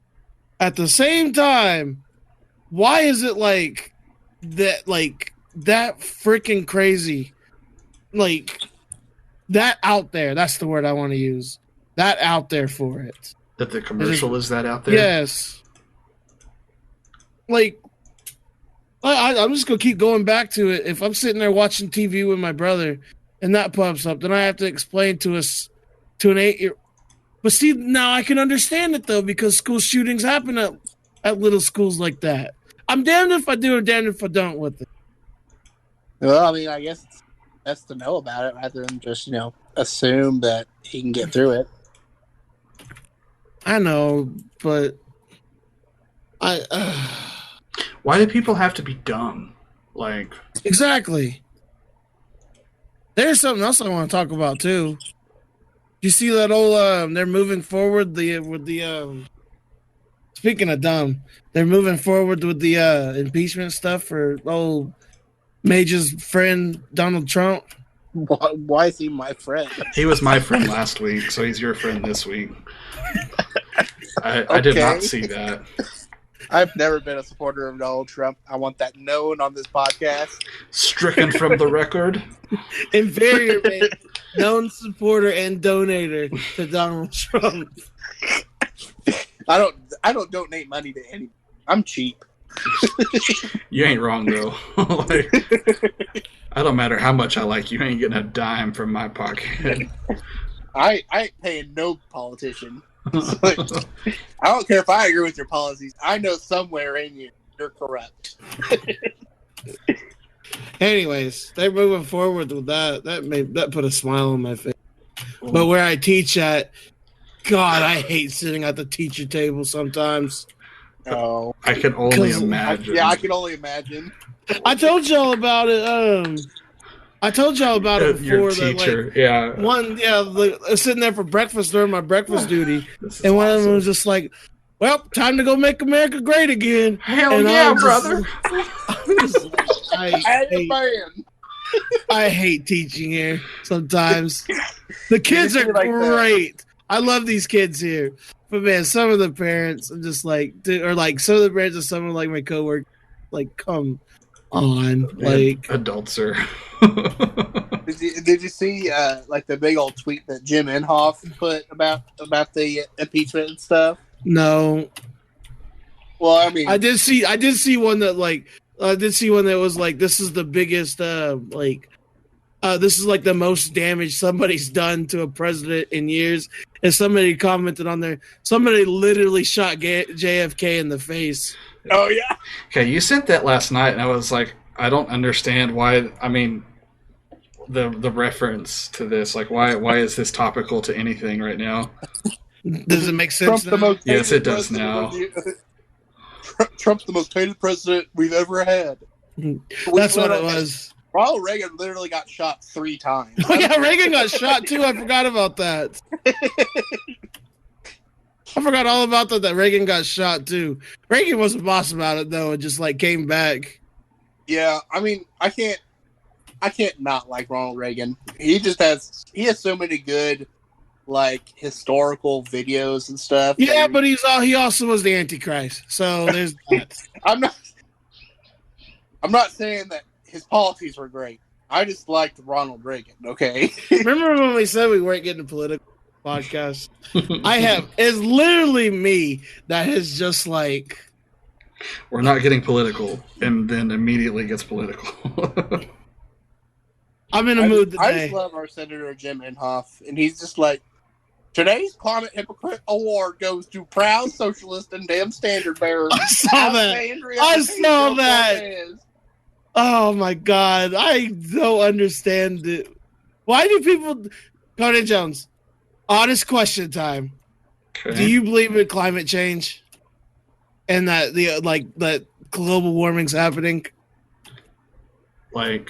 Speaker 1: At the same time, why is it like that freaking crazy? Like, that out there, that's the word I want to use. That out there for it.
Speaker 3: That the commercial is that out there?
Speaker 1: Yes. Like, I'm just going to keep going back to it. If I'm sitting there watching TV with my brother and that pops up, then I have to explain to an 8-year-old. But see, now I can understand it, though, because school shootings happen at little schools like that. I'm damned if I do or damned if I don't with it.
Speaker 2: Well, I mean, I guess it's best to know about it rather than just, assume that he can get through it.
Speaker 1: I know, but
Speaker 3: why do people have to be dumb? Like,
Speaker 1: exactly. There's something else I want to talk about too. You see that old? They're moving forward with the. Speaking of dumb, they're moving forward with the impeachment stuff for old Major's friend Donald Trump.
Speaker 2: Why is he my friend?
Speaker 3: He was my friend last week, so he's your friend this week. I did not see that.
Speaker 2: I've never been a supporter of Donald Trump. I want that known on this podcast.
Speaker 3: Stricken from the record.
Speaker 1: Invariably known supporter and donator to Donald Trump.
Speaker 2: I don't donate money to anybody. I'm cheap.
Speaker 3: You ain't wrong though. Like, I don't matter how much I like you, ain't getting a dime from my pocket.
Speaker 2: I ain't paying no politician. Like, I don't care if I agree with your policies. I know somewhere in you you're corrupt.
Speaker 1: Anyways, they're moving forward with that. That put a smile on my face. But where I teach at, God, I hate sitting at the teacher table sometimes.
Speaker 2: Oh,
Speaker 3: I can only imagine.
Speaker 2: I can only imagine.
Speaker 1: I told y'all about it. I told y'all about it before.
Speaker 3: Your teacher,
Speaker 1: Sitting there for breakfast during my breakfast duty, and one
Speaker 3: awesome.
Speaker 1: of them was just like, "Well, time to go make America great again."
Speaker 3: Hell
Speaker 1: and
Speaker 3: yeah, brother!
Speaker 1: I hate teaching here sometimes. The kids are great. I love these kids here. But man, some of the parents are just like, or like some of the parents of some of like my coworkers, like, come on, like
Speaker 3: adults are.
Speaker 2: Did you see like the big old tweet that Jim Inhofe put about the impeachment and stuff?
Speaker 1: No.
Speaker 2: Well, I mean,
Speaker 1: I did see one that was like, this is the biggest this is like the most damage somebody's done to a president in years. And somebody commented on there, somebody literally shot JFK in the face.
Speaker 2: Oh yeah.
Speaker 3: Okay, you sent that last night, and I was like, I don't understand why. I mean, the reference to this, like, why is this topical to anything right now?
Speaker 1: Does it make sense?
Speaker 3: Yes, it does now.
Speaker 2: Trump's the most hated president we've ever had.
Speaker 1: That's what it was.
Speaker 2: Ronald Reagan literally got shot 3 times.
Speaker 1: Oh, yeah, Reagan got shot too. I forgot about that. I forgot all about that Reagan got shot too. Reagan wasn't boss about it though. It just like came back.
Speaker 2: Yeah, I mean, I can't not like Ronald Reagan. He has so many good like historical videos and stuff.
Speaker 1: Yeah, but he also was the Antichrist. So there's that.
Speaker 2: I'm not saying that his policies were great. I just liked Ronald Reagan, okay?
Speaker 1: Remember when we said we weren't getting a political podcast? It's literally me that has just like...
Speaker 3: We're not getting political, and then immediately gets political.
Speaker 1: I'm in a mood today.
Speaker 2: I just love our Senator Jim Inhofe, and he's just like, today's Climate Hypocrite Award goes to proud socialist and damn standard bearers.
Speaker 1: I saw that. Oh my God. I don't understand it. Why do people... Conan Jones, honest question time. Okay. Do you believe in climate change? And that that global warming's happening?
Speaker 3: Like...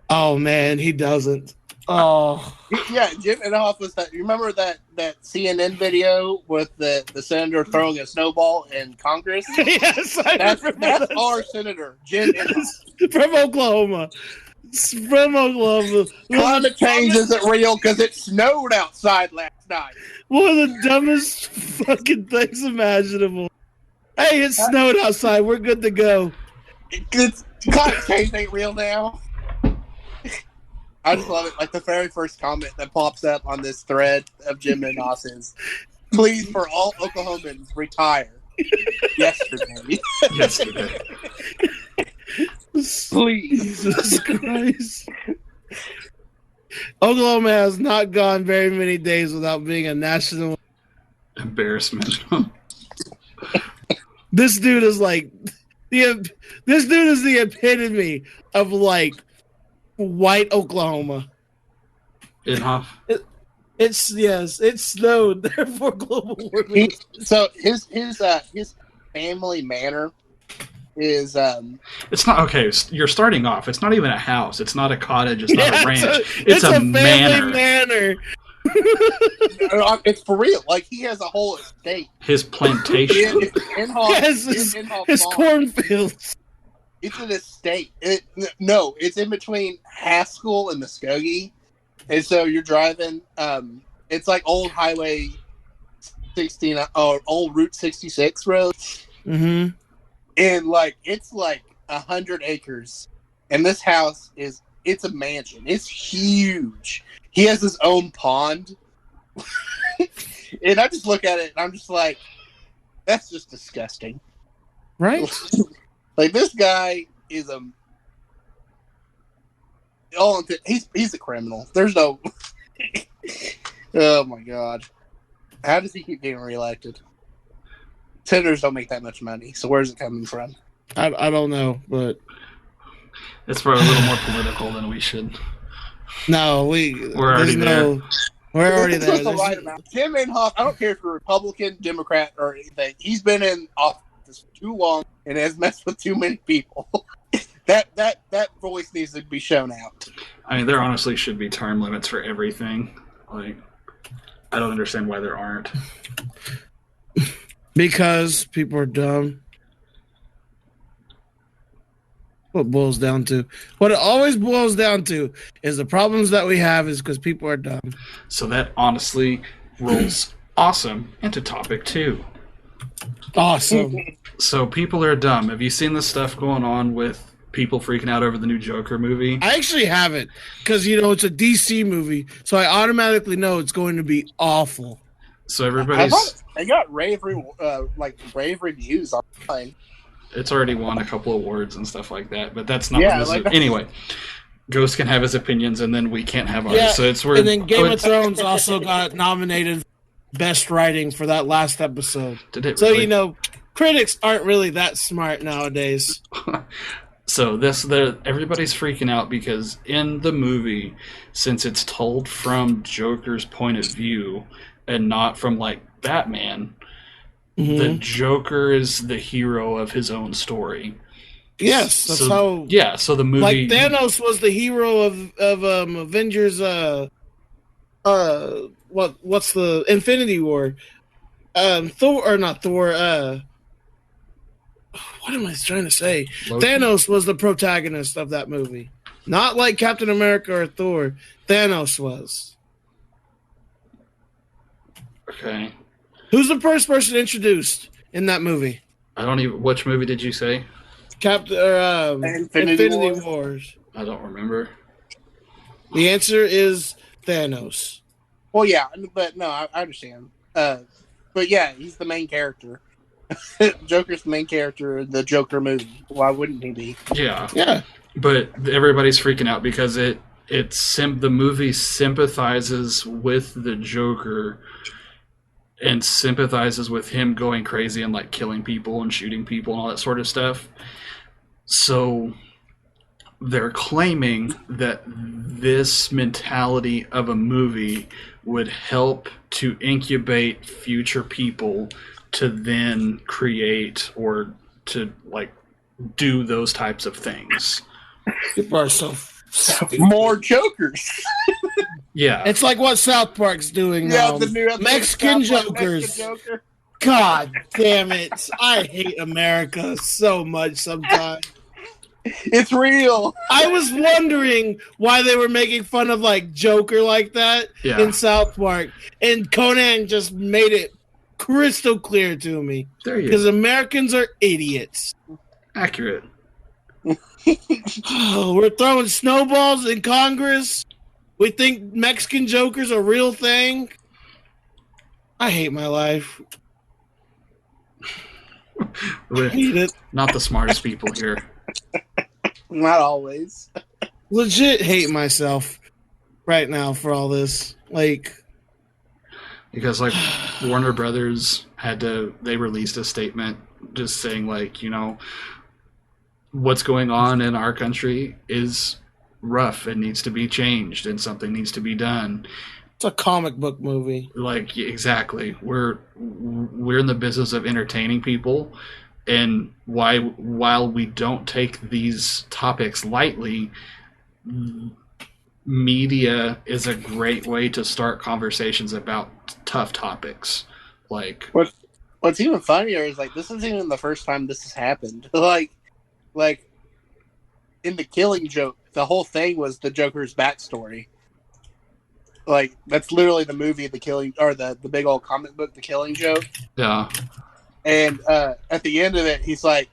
Speaker 1: Oh man, he doesn't. Oh.
Speaker 2: Yeah, Jim Inhofe was that. You remember that CNN video with the senator throwing a snowball in Congress?
Speaker 1: Yes,
Speaker 2: that's our senator, Jim Inhofe.
Speaker 1: From Oklahoma.
Speaker 2: Climate change isn't real because it snowed outside last night.
Speaker 1: One of the dumbest fucking things imaginable. Hey, it snowed outside. We're good to go.
Speaker 2: Climate change ain't real now. I just love it. Like the very first comment that pops up on this thread of Jim Inhofe is, "Please, for all Oklahomans, retire." Yesterday.
Speaker 1: Please. Jesus Christ. Oklahoma has not gone very many days without being a national
Speaker 3: embarrassment.
Speaker 1: This dude is like the epitome of like white Oklahoma.
Speaker 3: Inhofe.
Speaker 1: It snowed, therefore global warming.
Speaker 2: So his family manor is
Speaker 3: it's not okay. You're starting off. It's not even a house. It's not a cottage. It's not a ranch. It's a
Speaker 1: family manor.
Speaker 2: It's for real. Like he has a whole estate.
Speaker 3: His plantation.
Speaker 1: His cornfields.
Speaker 2: It's an estate. It's in between Haskell and Muskogee, and so you're driving. It's like old Highway 16 or old Route 66 road.
Speaker 1: Mm-hmm.
Speaker 2: And like it's like 100 acres, and this house it's a mansion. It's huge. He has his own pond, and I just look at it and I'm just like, that's just disgusting,
Speaker 1: right?
Speaker 2: Like this guy is he's a criminal. There's no. Oh my God, how does he keep getting reelected? Senators don't make that much money, so where's it coming from?
Speaker 1: I don't know, but
Speaker 3: it's probably a little more political than we should.
Speaker 1: No,
Speaker 3: We're already there.
Speaker 1: We're already
Speaker 2: This was
Speaker 1: there.
Speaker 2: the right amount. Tim Inhofe, I don't care if you're Republican, Democrat, or anything. He's been in office for too long and has messed with too many people. that voice needs to be shown out.
Speaker 3: I mean, there honestly should be term limits for everything. Like, I don't understand why there aren't.
Speaker 1: Because people are dumb. What it boils down to. What it always boils down to is the problems that we have is because people are dumb.
Speaker 3: So that honestly rolls awesome into topic 2.
Speaker 1: Awesome.
Speaker 3: So people are dumb. Have you seen the stuff going on with people freaking out over the new Joker movie?
Speaker 1: I actually haven't because, it's a DC movie, so I automatically know it's going to be awful.
Speaker 3: So everybody's...
Speaker 2: They got rave reviews online.
Speaker 3: It's already won a couple of awards and stuff like that, but that's not what this is. Anyway, Ghost can have his opinions, and then we can't have ours.
Speaker 1: Yeah,
Speaker 3: so it's where,
Speaker 1: and then Game of Thrones also got nominated Best Writing for that last episode.
Speaker 3: Did it
Speaker 1: so,
Speaker 3: really?
Speaker 1: Critics aren't really that smart nowadays.
Speaker 3: So everybody's freaking out because in the movie, since it's told from Joker's point of view and not from, like, Batman... Mm-hmm. The Joker is the hero of his own story.
Speaker 1: Yes, that's how.
Speaker 3: Yeah, so the movie,
Speaker 1: like Thanos was the hero of Avengers. What's the Infinity War? Thor or not Thor? What am I trying to say? Loki? Thanos was the protagonist of that movie, not like Captain America or Thor. Thanos was.
Speaker 3: Okay.
Speaker 1: Who's the first person introduced in that movie?
Speaker 3: I don't even. Which movie did you say?
Speaker 1: Infinity Wars.
Speaker 3: I don't remember.
Speaker 1: The answer is Thanos.
Speaker 2: Well, yeah, but no, I understand. But yeah, he's the main character. Joker's the main character in the Joker movie. Why wouldn't he be?
Speaker 3: Yeah,
Speaker 1: yeah.
Speaker 3: But everybody's freaking out because the movie sympathizes with the Joker. And sympathizes with him going crazy and, like, killing people and shooting people and all that sort of stuff. So they're claiming that this mentality of a movie would help to incubate future people to then create or to, like, do those types of things.
Speaker 1: People are so
Speaker 2: more Jokers.
Speaker 3: Yeah.
Speaker 1: It's like what South Park's doing now.
Speaker 2: The new
Speaker 1: Mexican Jokers.
Speaker 2: Joker.
Speaker 1: God damn it. I hate America so much sometimes.
Speaker 2: It's real.
Speaker 1: I was wondering why they were making fun of, like, Joker like that in South Park. And Conan just made it crystal clear to me.
Speaker 3: There you go.
Speaker 1: Because Americans are idiots.
Speaker 3: Accurate.
Speaker 1: Oh, we're throwing snowballs in Congress. We think Mexican Joker's a real thing. I hate my life.
Speaker 3: I hate it. Not the smartest people here.
Speaker 2: Not always.
Speaker 1: Legit hate myself right now for all this. Like,
Speaker 3: because, like, Warner Brothers they released a statement just saying, like, what's going on in our country is rough and needs to be changed and something needs to be done.
Speaker 1: It's a comic book movie.
Speaker 3: Like, exactly. We're in the business of entertaining people, and while we don't take these topics lightly, media is a great way to start conversations about tough topics. Like,
Speaker 2: what's even funnier is, like, this isn't even the first time this has happened. Like in The Killing Joke, the whole thing was the Joker's backstory. Like, that's literally the movie, The Killing, or the big old comic book, The Killing Joke.
Speaker 3: Yeah.
Speaker 2: And at the end of it, he's like,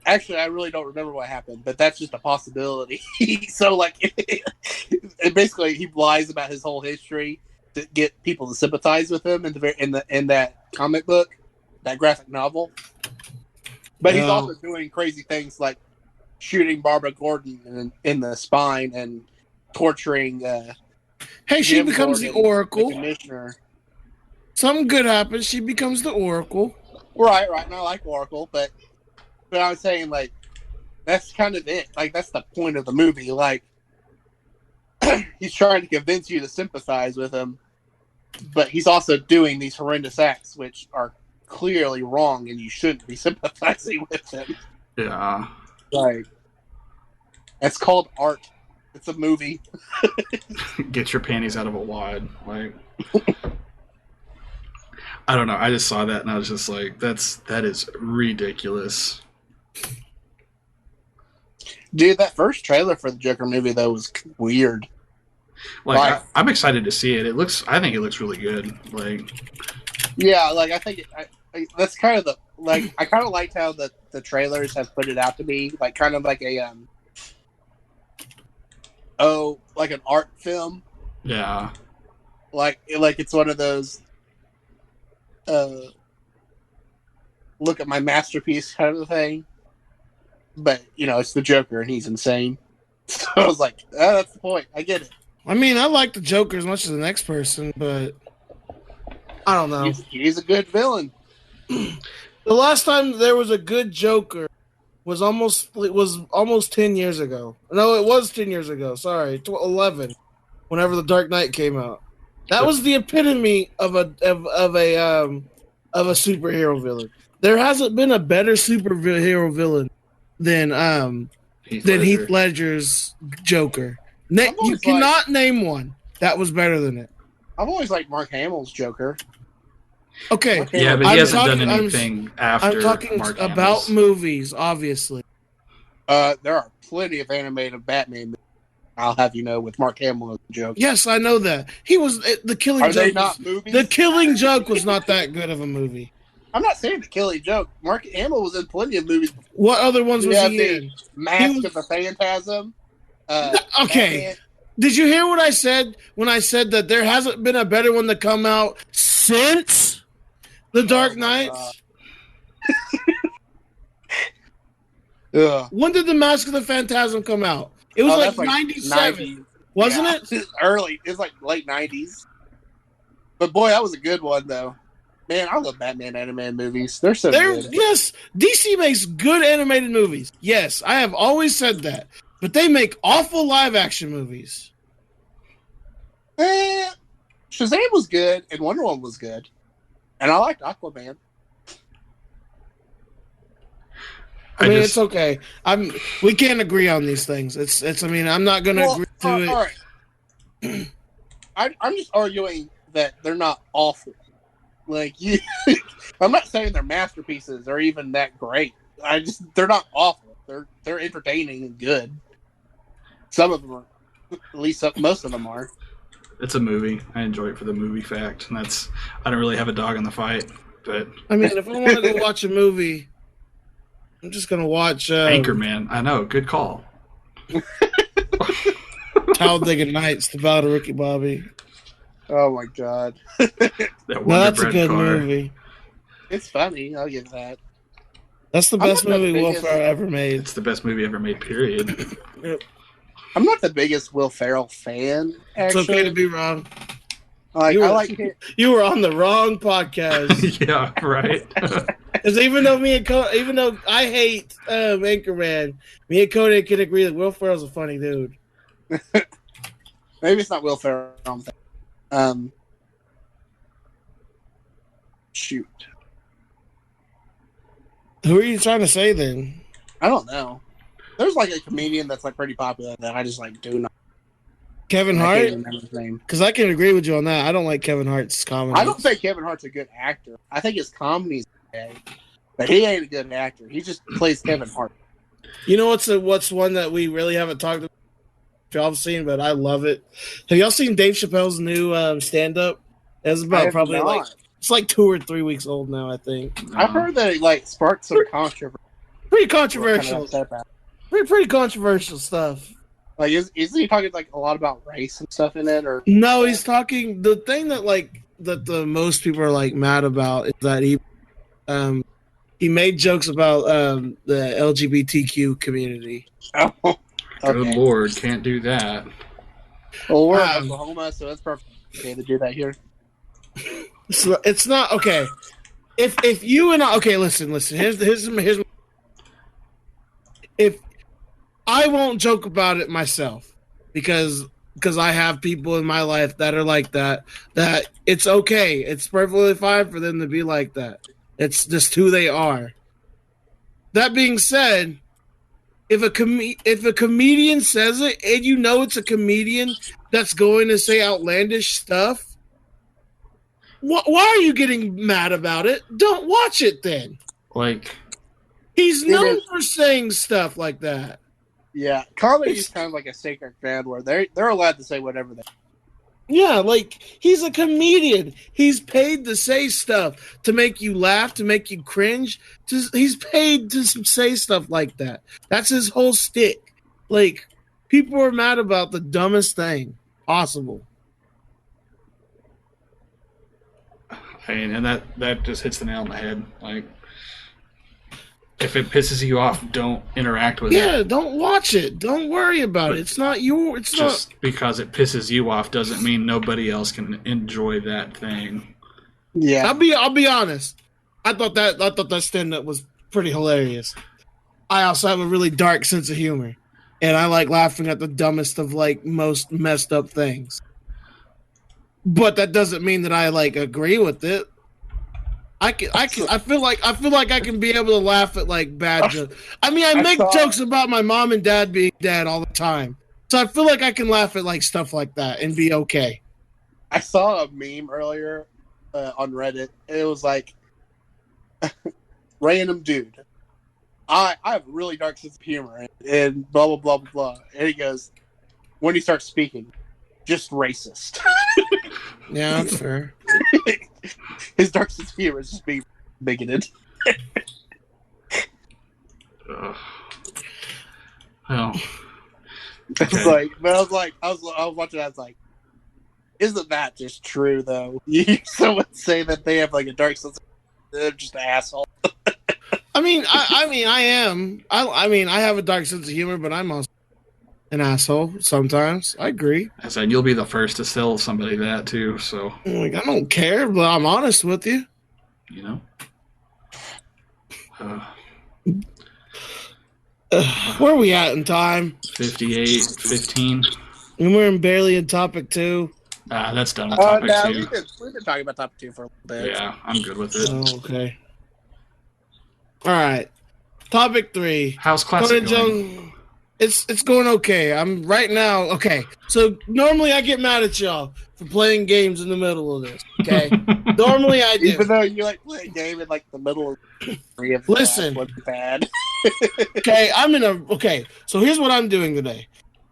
Speaker 2: actually, I really don't remember what happened, but that's just a possibility. So, like, it basically, he lies about his whole history to get people to sympathize with him in that comic book, that graphic novel. But he's also doing crazy things like shooting Barbara Gordon in the spine and torturing.
Speaker 1: Hey, she becomes the Oracle.
Speaker 2: The commissioner.
Speaker 1: Something good happens. She becomes the Oracle.
Speaker 2: Right. And I like Oracle, but I was saying, like, that's kind of it. Like, that's the point of the movie. Like, he's trying to convince you to sympathize with him, but he's also doing these horrendous acts which are clearly wrong, and you shouldn't be sympathizing with him.
Speaker 3: Yeah.
Speaker 2: Like, it's called art. It's a movie.
Speaker 3: Get your panties out of a wad. Like, I don't know. I just saw that and I was just like, that is ridiculous.
Speaker 2: Dude, that first trailer for the Joker movie though was weird.
Speaker 3: Like, I'm excited to see it. I think it looks really good. Like,
Speaker 2: yeah, like I think that's kind of I kind of liked how the trailers have put it out to be like kind of like a like an art film.
Speaker 3: yeah.
Speaker 2: Like it's one of those look at my masterpiece kind of a thing. But, it's the Joker and he's insane. So I was like, that's the point. I get it.
Speaker 1: I mean, I like the Joker as much as the next person, but I don't know.
Speaker 2: He's a good villain.
Speaker 1: The last time there was a good Joker was almost 10 years ago. No, it was 10 years ago. Sorry, 11. Whenever The Dark Knight came out, that was the epitome of a superhero villain. There hasn't been a better superhero villain than Heath Ledger's Joker. You cannot name one that was better than it.
Speaker 2: I've always liked Mark Hamill's Joker.
Speaker 1: Okay.
Speaker 3: Yeah, but he hasn't done anything after.
Speaker 1: I'm talking
Speaker 3: Mark
Speaker 1: about
Speaker 3: Hamill's.
Speaker 1: movies, obviously.
Speaker 2: There are plenty of animated Batman movies, I'll have you know, with Mark Hamill as the Joker.
Speaker 1: Yes, I know that. He was the Killing Joke.
Speaker 2: Are they not movies?
Speaker 1: The Killing Joke was not that good of a movie.
Speaker 2: I'm not saying The Killing Joke. Mark Hamill was in plenty of movies.
Speaker 1: What other ones was he in?
Speaker 2: Mask of the Phantasm.
Speaker 1: Okay. Batman. Did you hear what I said when I said that there hasn't been a better one to come out since The Dark Knight? When did The Mask of the Phantasm come out? It was like 97. Wasn't it?
Speaker 2: It's early. It's like late 90s. But boy, that was a good one, though. Man, I love Batman animated movies. They're so good.
Speaker 1: Yes, DC makes good animated movies. Yes, I have always said that. But they make awful live-action movies.
Speaker 2: Shazam was good, and Wonder Woman was good. And I liked Aquaman.
Speaker 1: I mean, it's okay. We can't agree on these things. It's. I mean, I'm not going to agree to it.
Speaker 2: All right. I'm just arguing that they're not awful. Like I'm not saying they're masterpieces or even that great. They're not awful. They're entertaining and good. Some of them are, at least most of them are.
Speaker 3: It's a movie. I enjoy it for the movie fact, and I don't really have a dog in the fight. But
Speaker 1: I mean, if I want to go watch a movie, I'm just gonna watch
Speaker 3: Anchorman. I know, good call.
Speaker 1: Talladega Nights, The Battle of Ricky Bobby.
Speaker 2: Oh my god.
Speaker 1: That's a good movie.
Speaker 2: It's funny, I'll give that.
Speaker 1: That's the best movie Will Ferrell ever made.
Speaker 3: It's the best movie ever made, period.
Speaker 1: Yep.
Speaker 2: I'm not the biggest Will Ferrell fan, actually.
Speaker 1: It's okay to be wrong.
Speaker 2: You
Speaker 1: were on the wrong podcast.
Speaker 3: Yeah, right.
Speaker 1: Because even though I hate Anchorman, me and Cody can agree that Will Ferrell's a funny dude.
Speaker 2: Maybe it's not Will Ferrell. Shoot.
Speaker 1: Who are you trying to say then?
Speaker 2: I don't know. There's like a comedian that's like pretty popular that I just like do not.
Speaker 1: Kevin Hart?
Speaker 2: I can't remember his name.
Speaker 1: Because I can agree with you on that. I don't like Kevin Hart's comedy.
Speaker 2: I don't think Kevin Hart's a good actor. I think his comedy's okay, but he ain't a good actor. He just plays Kevin Hart.
Speaker 1: You know what's one that we really haven't talked about? Y'all have seen, but I love it. Have y'all seen Dave Chappelle's new stand-up? It's about probably it's like 2 or 3 weeks old now, I think.
Speaker 2: I've heard that it like sparked some controversy.
Speaker 1: Pretty controversial. Pretty controversial stuff.
Speaker 2: Like, isn't he talking like a lot about race and stuff in it? Or
Speaker 1: no, he's talking. The thing that the most people are like mad about is that he made jokes about the LGBTQ community.
Speaker 2: Oh, okay.
Speaker 3: Good Lord, can't do that.
Speaker 2: Well, we're in Oklahoma, so it's perfectly okay to do that here.
Speaker 1: It's not okay. If you and I, okay, listen. Here's if I won't joke about it myself because because I have people in my life that are like that. That it's okay. It's perfectly fine for them to be like that. It's just who they are. That being said, if a comedian says it and you know it's a comedian that's going to say outlandish stuff, why are you getting mad about it? Don't watch it then.
Speaker 3: Like,
Speaker 1: he's known for saying stuff like that.
Speaker 2: Yeah, comedy is kind of like a sacred ground where they're allowed to say whatever they.
Speaker 1: Yeah, like he's a comedian. He's paid to say stuff to make you laugh, to make you cringe. He's paid to say stuff like that. That's his whole stick. Like, people are mad about the dumbest thing possible.
Speaker 3: I mean, and that just hits the nail on the head. Like, if it pisses you off, don't interact with it.
Speaker 1: Yeah, don't watch it. Don't worry about it. It's not your. It's
Speaker 3: just
Speaker 1: not
Speaker 3: because it pisses you off doesn't mean nobody else can enjoy that thing.
Speaker 2: Yeah,
Speaker 1: I'll be honest. I thought that stand-up was pretty hilarious. I also have a really dark sense of humor, and I like laughing at the dumbest of like most messed up things. But that doesn't mean that I like agree with it. I feel like I can be able to laugh at like bad jokes. I mean, I make jokes about my mom and dad being dead all the time, so I feel like I can laugh at like stuff like that and be okay.
Speaker 2: I saw a meme earlier on Reddit. It was like, random dude. I have a really dark sense of humor and blah blah blah blah blah. And he goes, when he starts speaking, just racist.
Speaker 1: Yeah, that's fair.
Speaker 2: His dark sense of humor is just being bigoted.
Speaker 3: Well,
Speaker 2: I was watching that. I was like, isn't that just true though? Someone say that they have like a dark sense of humor, they're just an asshole.
Speaker 1: I mean, I am. I have a dark sense of humor, but I'm also an asshole sometimes. I agree.
Speaker 3: I said you'll be the first to tell somebody that too. So,
Speaker 1: like, I don't care, but I'm honest with you.
Speaker 3: You know.
Speaker 1: Where are we at in time?
Speaker 3: 58:15.
Speaker 1: And we're barely in topic 2.
Speaker 3: That's done with topic 2.
Speaker 2: We've been talking about topic 2 for a little bit.
Speaker 3: Yeah, I'm good with it.
Speaker 1: Oh, okay. All right. Topic 3.
Speaker 3: How's class going?
Speaker 1: It's going okay. I'm right now. Okay. So normally I get mad at y'all for playing games in the middle of this. Okay. Normally I do.
Speaker 2: Even though you like play a game in like the middle of 3 of the
Speaker 1: Listen.
Speaker 2: class, what's bad?
Speaker 1: Okay. Okay. So here's what I'm doing today.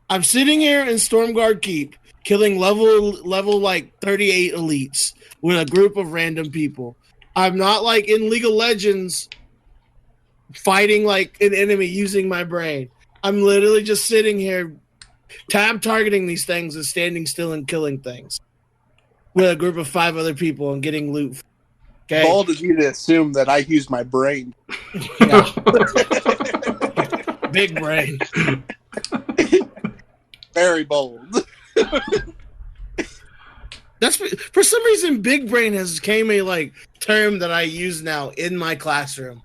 Speaker 1: I'm sitting here in Stormguard Keep, killing level like 38 elites with a group of random people. I'm not like in League of Legends fighting like an enemy using my brain. I'm literally just sitting here tab targeting these things and standing still and killing things with a group of 5 other people and getting loot. Okay.
Speaker 2: Bold of you to assume that I use my brain.
Speaker 1: Yeah. Big brain.
Speaker 2: Very bold.
Speaker 1: That's for some reason big brain has become a like term that I use now in my classroom.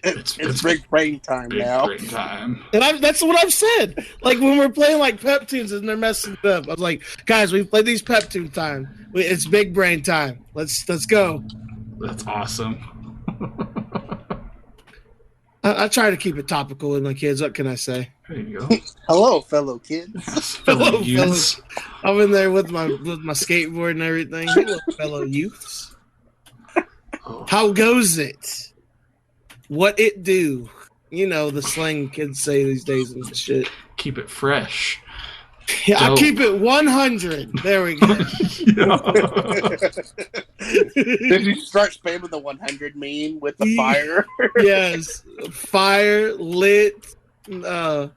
Speaker 2: It's big brain time now.
Speaker 3: Big brain time.
Speaker 1: And that's what I've said. Like when we're playing like pep tunes and they're messing it up, I was like, guys, we've played these pep tune time. It's big brain time. Let's go.
Speaker 3: That's awesome.
Speaker 1: I try to keep it topical with my kids. What can I say?
Speaker 3: There you go.
Speaker 2: Hello, fellow kids.
Speaker 3: Fellow youths.
Speaker 1: I'm in there with my skateboard and everything. Hello, fellow youths.
Speaker 3: Oh.
Speaker 1: How goes it? What it do? You know, the slang kids say these days and shit.
Speaker 3: Keep it fresh.
Speaker 1: Yeah, I keep it 100. There we go.
Speaker 2: Did you start spamming the 100 meme with the fire?
Speaker 1: Yes. Fire, lit. The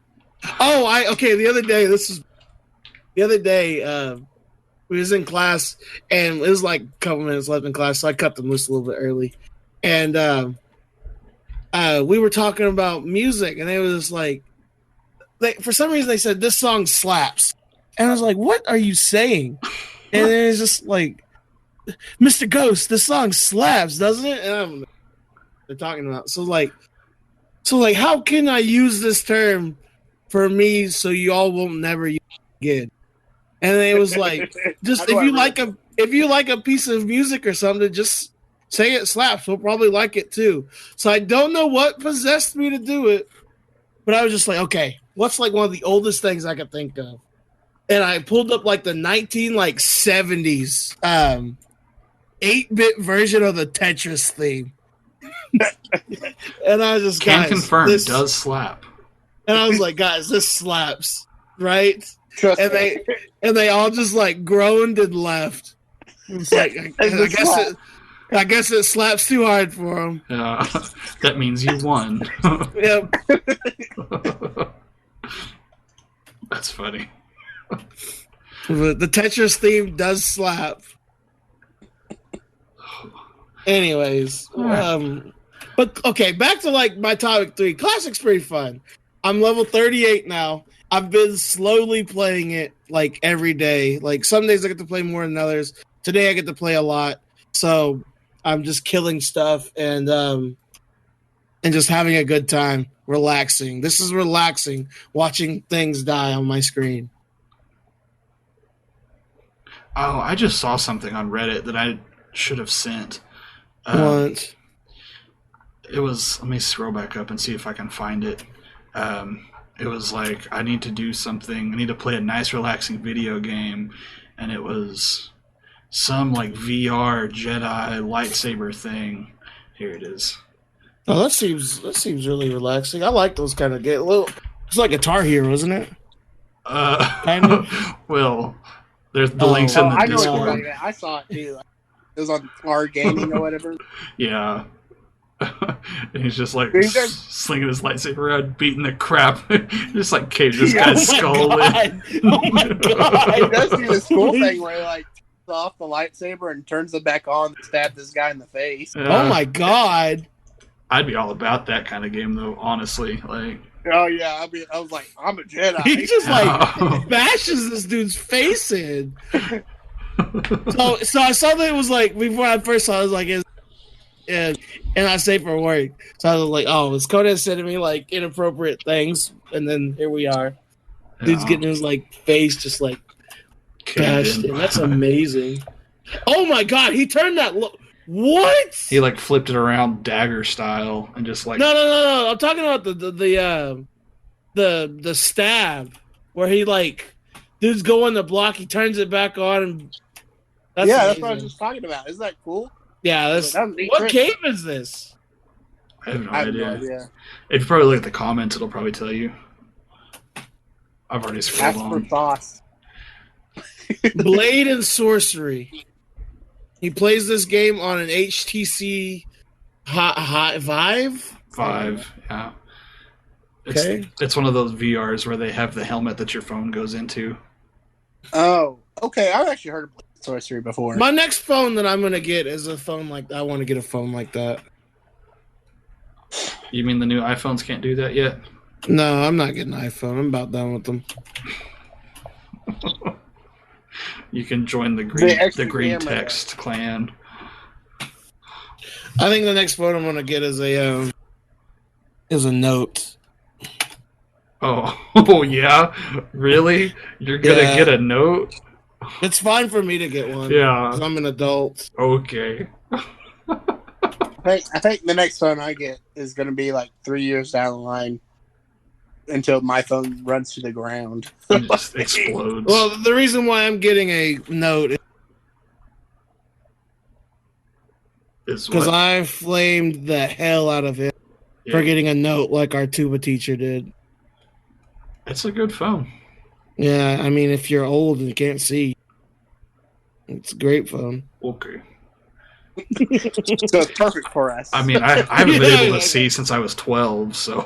Speaker 1: other day, we was in class, and it was like a couple minutes left in class, so I cut them loose a little bit early. And we were talking about music, and they were just like, for some reason they said this song slaps, and I was like, "What are you saying?" And then it's just like, "Mr. Ghost, this song slaps, doesn't it?" And I don't know what they're talking about. So how can I use this term for me so y'all won't never use it again? And it was like, just if you like a piece of music or something, just say it slaps. We'll probably like it too. So I don't know what possessed me to do it, but I was just like, okay, what's like one of the oldest things I could think of? And I pulled up like the 1970s 8-bit version of the Tetris theme. And I was just,
Speaker 3: Can
Speaker 1: guys,
Speaker 3: confirm,
Speaker 1: this
Speaker 3: does slap.
Speaker 1: And I was like, guys, this slaps, right?
Speaker 2: Trust
Speaker 1: And
Speaker 2: me.
Speaker 1: they all just like groaned and left. It's like I guess it slaps too hard for them.
Speaker 3: That means you won.
Speaker 1: Yep.
Speaker 3: That's funny.
Speaker 1: The Tetris theme does slap. Anyways, but okay, back to like my topic 3. Classic's pretty fun. I'm level 38 now. I've been slowly playing it like every day. Like some days I get to play more than others. Today I get to play a lot. So I'm just killing stuff and just having a good time, relaxing. This is relaxing, watching things die on my screen.
Speaker 3: Oh, I just saw something on Reddit that I should have sent.
Speaker 1: What?
Speaker 3: It was, let me scroll back up and see if I can find it. It was like, I need to do something. I need to play a nice, relaxing video game. And it was some like VR Jedi lightsaber thing. Here it is.
Speaker 1: Oh, that seems really relaxing. I like those kind of games. It's like Guitar Hero, isn't it? Kind of.
Speaker 3: Well, there's the links in the
Speaker 2: I know what
Speaker 3: Discord.
Speaker 2: you're talking about. I saw it too. It was on our gaming or whatever.
Speaker 3: Yeah. And he's just like slinging his lightsaber around, beating the crap. Just like cave this guy's skull in.
Speaker 1: Oh my god!
Speaker 2: He does do this cool thing where he like takes off the lightsaber and turns it back on to stab this guy in the face.
Speaker 1: Oh my god!
Speaker 3: I'd be all about that kind of game though, honestly. Like,
Speaker 2: oh yeah, I mean, I was like, I'm a Jedi.
Speaker 1: He just like bashes this dude's face in. So I saw that it was like before I first saw it, I was like, and I say for work. So I was like, oh, is Conan sending me like inappropriate things? And then here we are. Dude's getting his like face just like bashed in. That's amazing. Oh my god, he turned that what?
Speaker 3: He like flipped it around dagger style and just like
Speaker 1: No. I'm talking about the stab where he like dude's going to block, he turns it back on and
Speaker 2: that's what I was just talking about. Isn't that cool?
Speaker 1: Yeah, what game is this?
Speaker 3: I have no idea. If you probably look at the comments, it'll probably tell you. I've already scrolled on.
Speaker 2: Ask for sauce.
Speaker 1: Blade and Sorcery. He plays this game on an HTC Vive?
Speaker 3: Vive, yeah.
Speaker 1: Okay.
Speaker 3: It's one of those VRs where they have the helmet that your phone goes into.
Speaker 2: Oh, okay. I've actually heard of Blade and Sorcery before.
Speaker 1: My next phone that I'm going to get is a phone like that. I want to get a phone like that.
Speaker 3: You mean the new iPhones can't do that yet?
Speaker 1: No, I'm not getting an iPhone. I'm about done with them.
Speaker 3: You can join the green text clan.
Speaker 1: I think the next phone I'm going to get is a Note.
Speaker 3: Oh yeah? Really? You're going to get a Note?
Speaker 1: It's fine for me to get one.
Speaker 3: Yeah.
Speaker 1: 'Cause I'm an adult.
Speaker 3: Okay.
Speaker 2: I think the next phone I get is going to be like 3 years down the line until my phone runs to the ground.
Speaker 3: It just explodes.
Speaker 1: Well, the reason why I'm getting a Note is because I flamed the hell out of him for getting a Note like our tuba teacher did.
Speaker 3: It's a good phone.
Speaker 1: Yeah, I mean, if you're old and can't see, it's a great phone.
Speaker 3: Okay.
Speaker 2: So it's perfect for us.
Speaker 3: I mean, I haven't been able to see since I was 12, so...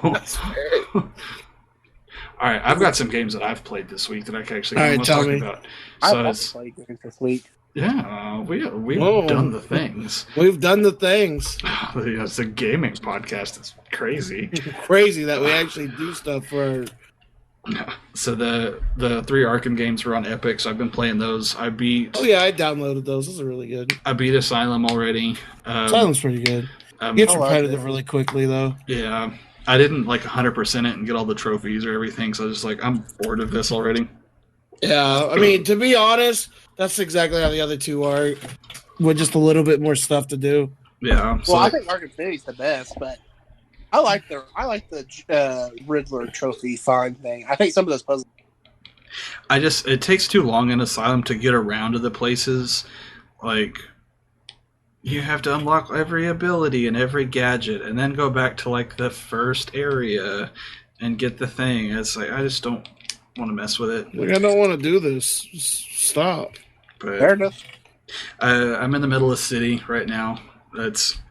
Speaker 3: All right, I've got some games that I've played this week that I can actually talk about. So
Speaker 2: I've played games this week.
Speaker 3: Yeah, we've done the things.
Speaker 1: We've done the things.
Speaker 3: It's a gaming podcast. It's crazy.
Speaker 1: Crazy that we actually do stuff for...
Speaker 3: So the 3 Arkham games were on Epic, so I've been playing those. I beat...
Speaker 1: Oh yeah, I downloaded those. Those are really good.
Speaker 3: I beat Asylum already.
Speaker 1: Asylum's pretty good. Gets repetitive really quickly, though.
Speaker 3: Yeah. I didn't 100% it and get all the trophies or everything, so I was just like, I'm bored of this already.
Speaker 1: Yeah, I mean, to be honest, that's exactly how the other two are, with just a little bit more stuff to do.
Speaker 3: Yeah. So
Speaker 2: Well, I think Arkham City's the best, but I like the Riddler trophy find thing. I think some of those puzzles.
Speaker 3: it takes too long in Asylum to get around to the places. Like, you have to unlock every ability and every gadget, and then go back to like the first area and get the thing. It's like I just don't want to mess with it.
Speaker 1: Like, I don't want to do this. Just stop.
Speaker 3: But
Speaker 2: Fair enough.
Speaker 3: I'm in the middle of city right now.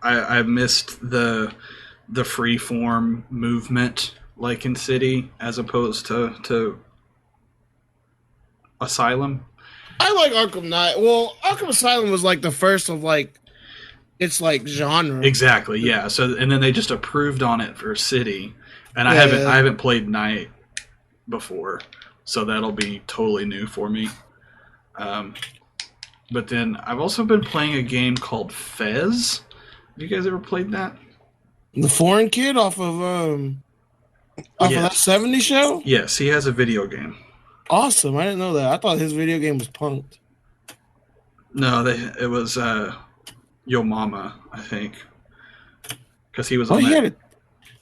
Speaker 3: I missed the free form movement like in city as opposed to Asylum.
Speaker 1: I like Arkham Knight. Well, Arkham Asylum was like the first of like its like genre.
Speaker 3: Exactly, yeah. So and then they just approved on it for city, and I
Speaker 1: Yeah.
Speaker 3: haven't played Night before, so that'll be totally new for me. But then I've also been playing a game called Fez. Have you guys ever played that?
Speaker 1: The foreign kid off of
Speaker 3: Yeah.
Speaker 1: that 70s show?
Speaker 3: Yes, he has a video game.
Speaker 1: Awesome. I didn't know that. I thought his video game was punked.
Speaker 3: No, it was Yo Mama, I think, because he was
Speaker 1: Oh,
Speaker 3: on
Speaker 1: he
Speaker 3: that.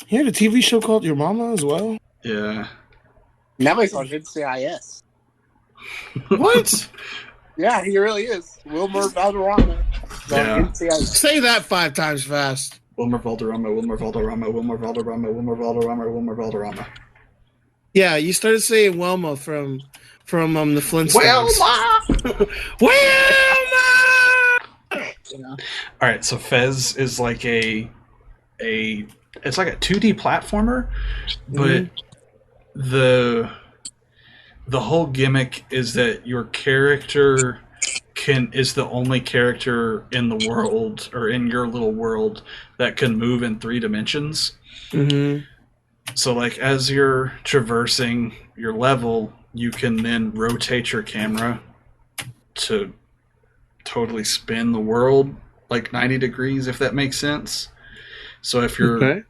Speaker 1: had a TV show called Your Mama as well?
Speaker 3: Yeah.
Speaker 2: Now he's on NCIS.
Speaker 1: What?
Speaker 2: Yeah, he really is. Wilmer Valderrama.
Speaker 3: Yeah.
Speaker 2: NCIS.
Speaker 1: Say that 5 times fast.
Speaker 3: Wilmer Valderrama, Wilmer Valderrama, Wilmer Valderrama, Wilmer Valderrama, Wilmer Valderrama.
Speaker 1: Yeah, you started saying Wilma from the Flintstones.
Speaker 3: Wilma!
Speaker 1: Wilma!
Speaker 3: All right, so Fez is like it's like a 2D platformer, but the whole gimmick is that your character is the only character in the world or in your little world that can move in 3 dimensions.
Speaker 1: Mm-hmm.
Speaker 3: So like as you're traversing your level, you can then rotate your camera to totally spin the world like 90 degrees, if that makes sense. So if you're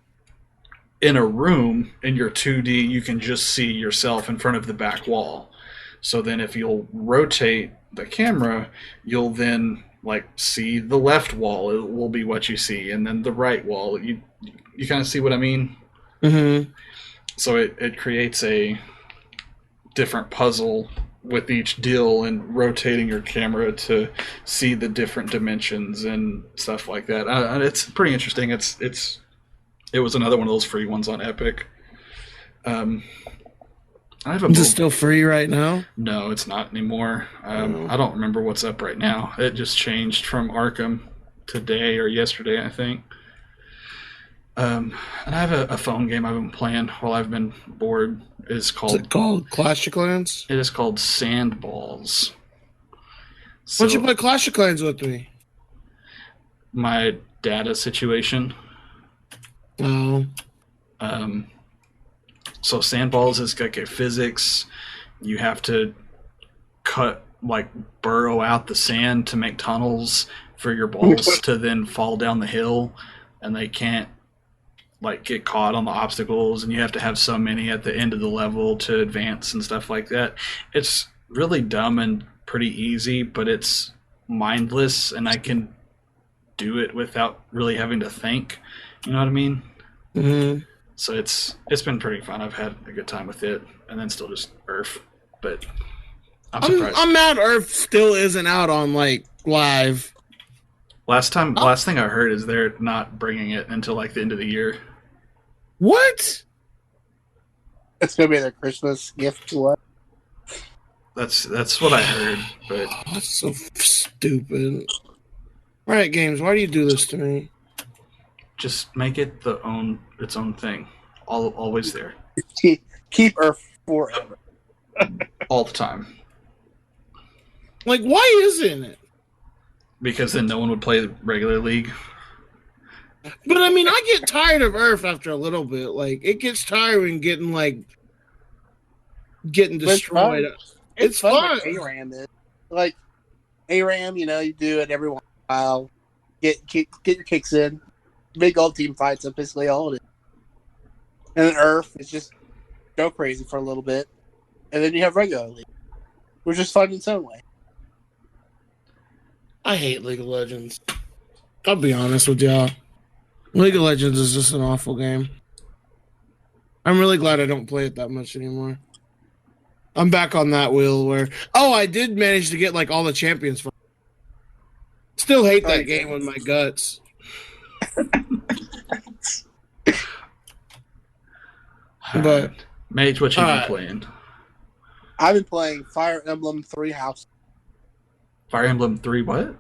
Speaker 3: in a room in your 2D, you can just see yourself in front of the back wall. So then if you'll rotate the camera, you'll then like see the left wall. It will be what you see, and then the right wall. You kind of see what I mean?
Speaker 1: Mm-hmm.
Speaker 3: So it creates a different puzzle with each deal and rotating your camera to see the different dimensions and stuff like that. It's pretty interesting. It was another one of those free ones on Epic. I have a
Speaker 1: Is it still free right now?
Speaker 3: No, it's not anymore. I don't remember what's up right now. It just changed from Arkham today or yesterday, I think. And I have a phone game I've been playing while I've been bored.
Speaker 1: Is it called Clash of Clans?
Speaker 3: It is called Sandballs.
Speaker 1: Why don't you play Clash of Clans with me?
Speaker 3: My data situation.
Speaker 1: Oh.
Speaker 3: So Sandballs is like a physics. You have to burrow out the sand to make tunnels for your balls to then fall down the hill, and they can't get caught on the obstacles, and you have to have so many at the end of the level to advance and stuff like that. It's really dumb and pretty easy, but it's mindless, and I can do it without really having to think. You know what I mean?
Speaker 1: Mm-hmm.
Speaker 3: So it's been pretty fun. I've had a good time with it, and then still just Earth. But I'm surprised.
Speaker 1: I'm mad Earth still isn't out on live.
Speaker 3: Last thing I heard is they're not bringing it until the end of the year.
Speaker 1: What?
Speaker 2: It's gonna be their Christmas gift to us.
Speaker 3: That's what I heard. But
Speaker 1: That's so stupid. All right, games. Why do you do this to me?
Speaker 3: just make it its own thing. Always there.
Speaker 2: Keep Earth forever.
Speaker 3: All the time.
Speaker 1: Why isn't it?
Speaker 3: Because then no one would play the regular league.
Speaker 1: But I mean, I get tired of Earth after a little bit. It gets tiring getting destroyed.
Speaker 2: It's fun.
Speaker 1: fun.
Speaker 2: ARAM is ARAM. You do it every once in a while. Get your kicks in. Big old team fights are basically all it is. And then Earth is just go crazy for a little bit, and then you have regular league. which is fun in its own way.
Speaker 1: I hate League of Legends. I'll be honest with y'all. League of Legends is just an awful game. I'm really glad I don't play it that much anymore. I'm back on that wheel where... Oh, I did manage to get like all the champions for. Still hate that game with my guts. But
Speaker 3: Mage, what you been playing?
Speaker 2: I've been playing Fire Emblem 3 Houses.
Speaker 3: Fire Emblem 3 what?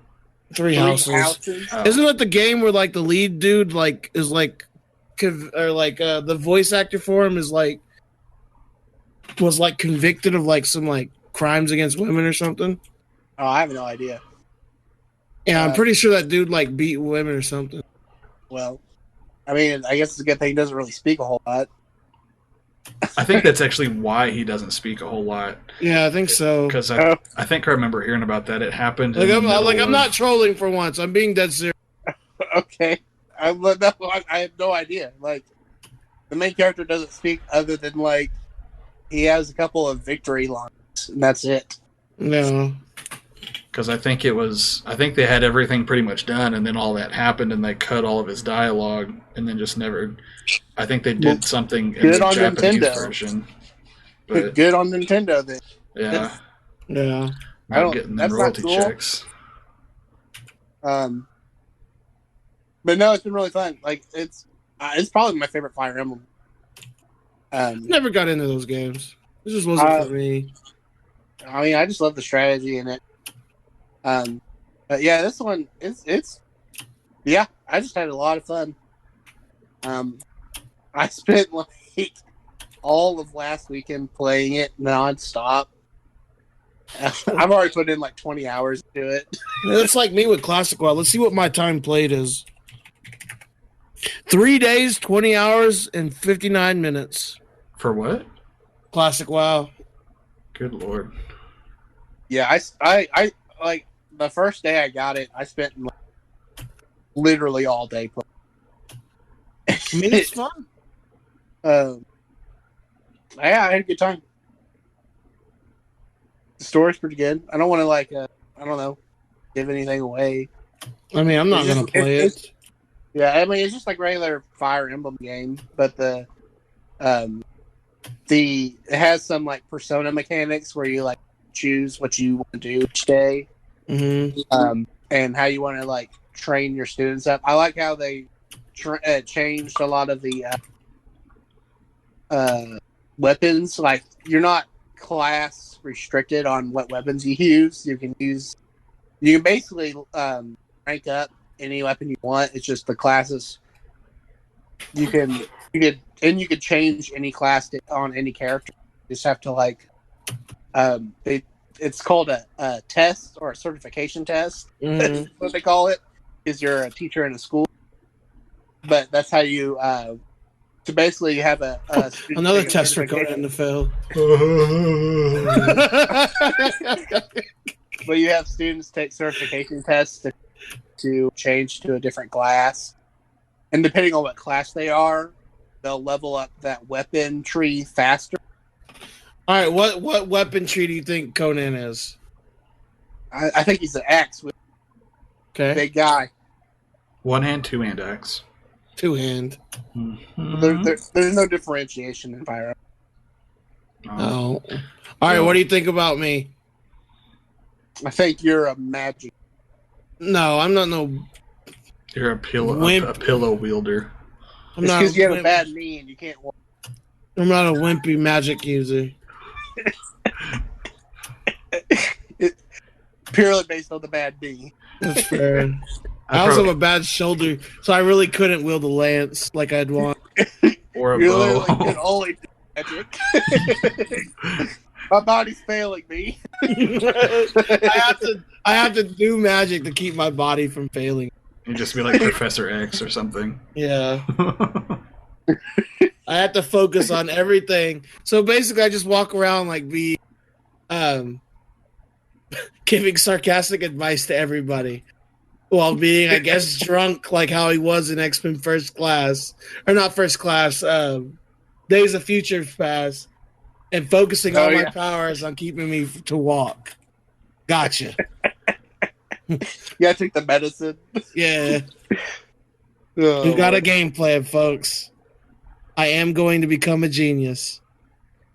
Speaker 1: Three Houses.
Speaker 3: Oh.
Speaker 1: Isn't it the game where like the lead dude like is like the voice actor for him is like was like convicted of like some like crimes against women or something?
Speaker 2: Oh, I have no idea.
Speaker 1: Yeah, I'm pretty sure that dude like beat women or something.
Speaker 2: Well, I mean, I guess it's a good thing he doesn't really speak a whole lot.
Speaker 3: I think that's actually why he doesn't speak a whole lot.
Speaker 1: Yeah, I think so.
Speaker 3: Because I think I remember hearing about that. It happened.
Speaker 1: I'm not trolling for once. I'm being dead serious.
Speaker 2: Okay, I have no idea. Like, the main character doesn't speak other than like he has a couple of victory lines, and that's it.
Speaker 1: No.
Speaker 3: Because I think they had everything pretty much done, and then all that happened, and they cut all of his dialogue, and then just never. I think they did something in the Japanese version. But,
Speaker 2: good on Nintendo then.
Speaker 3: Yeah.
Speaker 1: Yeah.
Speaker 3: I'm getting them royalty checks.
Speaker 2: But no, it's been really fun. Like it's probably my favorite Fire Emblem.
Speaker 1: Never got into those games. This just wasn't for me.
Speaker 2: I mean, I just love the strategy in it. But yeah, this one it's yeah, I just had a lot of fun. I spent like all of last weekend playing it nonstop. I've already put in like 20 hours to it.
Speaker 1: It's like me with Classic WoW. Let's see what my time played is. 3 days, 20 hours, and 59 minutes.
Speaker 3: For what?
Speaker 1: Classic WoW.
Speaker 3: Good Lord.
Speaker 2: Yeah, I like the first day I got it, I spent like, literally all day playing.
Speaker 1: I mean, it's fun.
Speaker 2: Yeah, I had a good time. The story's pretty good. I don't want to like, I don't know, give anything away.
Speaker 1: I mean, I'm not gonna play it.
Speaker 2: Yeah, I mean, it's just like regular Fire Emblem game, but it has some like persona mechanics where you like choose what you want to do each day, and how you want to like train your students up. I like how they changed a lot of the weapons. Like, you're not class restricted on what weapons you use. You can basically rank up any weapon you want. It's just the classes you could change any class on any character. You just have to like it's called a test or a certification test. That's what they call it. Is you're a teacher in a school, but that's how you so basically you have
Speaker 1: another test for Conan to fail.
Speaker 2: But you have students take certification tests to change to a different class, and depending on what class they are, they'll level up that weapon tree faster.
Speaker 1: All right, what weapon tree do you think Conan is?
Speaker 2: I think he's an axe with big guy.
Speaker 3: One hand, two hand axe.
Speaker 1: Two hand.
Speaker 2: Mm-hmm. There's no differentiation in Fire Emblem.
Speaker 1: Oh. All right, what do you think about me?
Speaker 2: I think you're a magic.
Speaker 1: No, I'm not no.
Speaker 3: You're a pillow wielder.
Speaker 2: It's because you have a bad knee and you can't walk.
Speaker 1: I'm not a wimpy magic user.
Speaker 2: Purely based on the bad knee.
Speaker 1: That's fair. I also have a bad shoulder, so I really couldn't wield a lance like I'd want.
Speaker 3: Or a
Speaker 2: you
Speaker 3: bow.
Speaker 2: literally can only do magic. My body's failing me.
Speaker 1: I have to do magic to keep my body from failing.
Speaker 3: You just be like Professor X or something.
Speaker 1: Yeah. I have to focus on everything. So basically, I just walk around like giving sarcastic advice to everybody while being, I guess, drunk like how he was in X-Men First Class. Or not First Class, Days of Future Past. and focusing all my powers on keeping me to walk. Gotcha.
Speaker 2: Yeah, I took the medicine.
Speaker 1: Yeah. You got a game plan, folks. I am going to become a genius.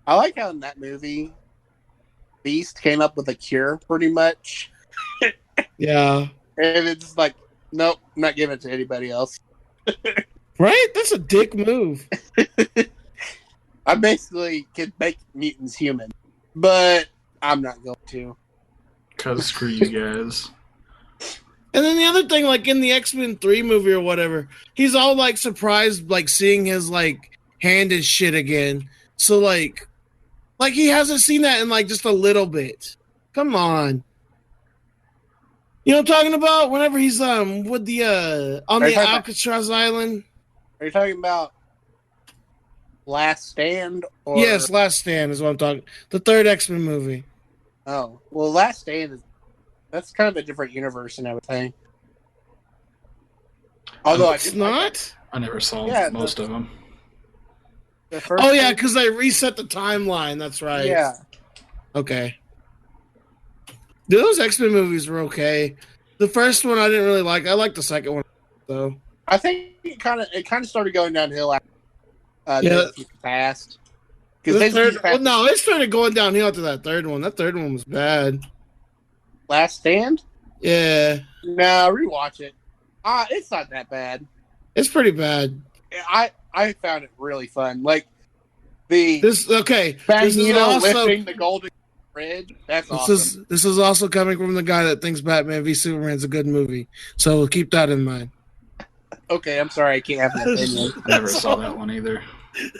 Speaker 2: I like how in that movie, Beast came up with a cure, pretty much.
Speaker 1: Yeah.
Speaker 2: And it's like, nope, I'm not giving it to anybody else.
Speaker 1: Right? That's a dick move.
Speaker 2: I basically could make mutants human, but I'm not going to.
Speaker 3: Cause screw you guys.
Speaker 1: And then the other thing, like in the X-Men 3 movie or whatever, he's all like surprised, like seeing his like hand and shit again. So like he hasn't seen that in like just a little bit. Come on. You know what I'm talking about? Whenever he's with the on the Alcatraz Island.
Speaker 2: Are you talking about Last Stand? Or...
Speaker 1: Yes, Last Stand is what I'm talking. The third X-Men movie.
Speaker 2: Oh, well, Last Stand that's kind of a different universe and everything. Although
Speaker 1: it's not.
Speaker 3: I never saw most of them.
Speaker 1: Oh yeah, because they reset the timeline. That's right.
Speaker 2: Yeah.
Speaker 1: Okay. Those X-Men movies were okay. The first one I didn't really like. I liked the second one though.
Speaker 2: I think it kind of started going downhill after passed.
Speaker 1: No, it started going downhill after that third one. That third one was bad.
Speaker 2: Last Stand?
Speaker 1: Yeah.
Speaker 2: No, rewatch it. It's not that bad.
Speaker 1: It's pretty bad.
Speaker 2: I found it really fun. Like
Speaker 1: this is also
Speaker 2: lifting the Golden Bridge. That's awesome.
Speaker 1: This is also coming from the guy that thinks Batman v Superman's a good movie. So keep that in mind.
Speaker 2: Okay, I'm sorry, I can't have an opinion.
Speaker 3: I never saw that one either.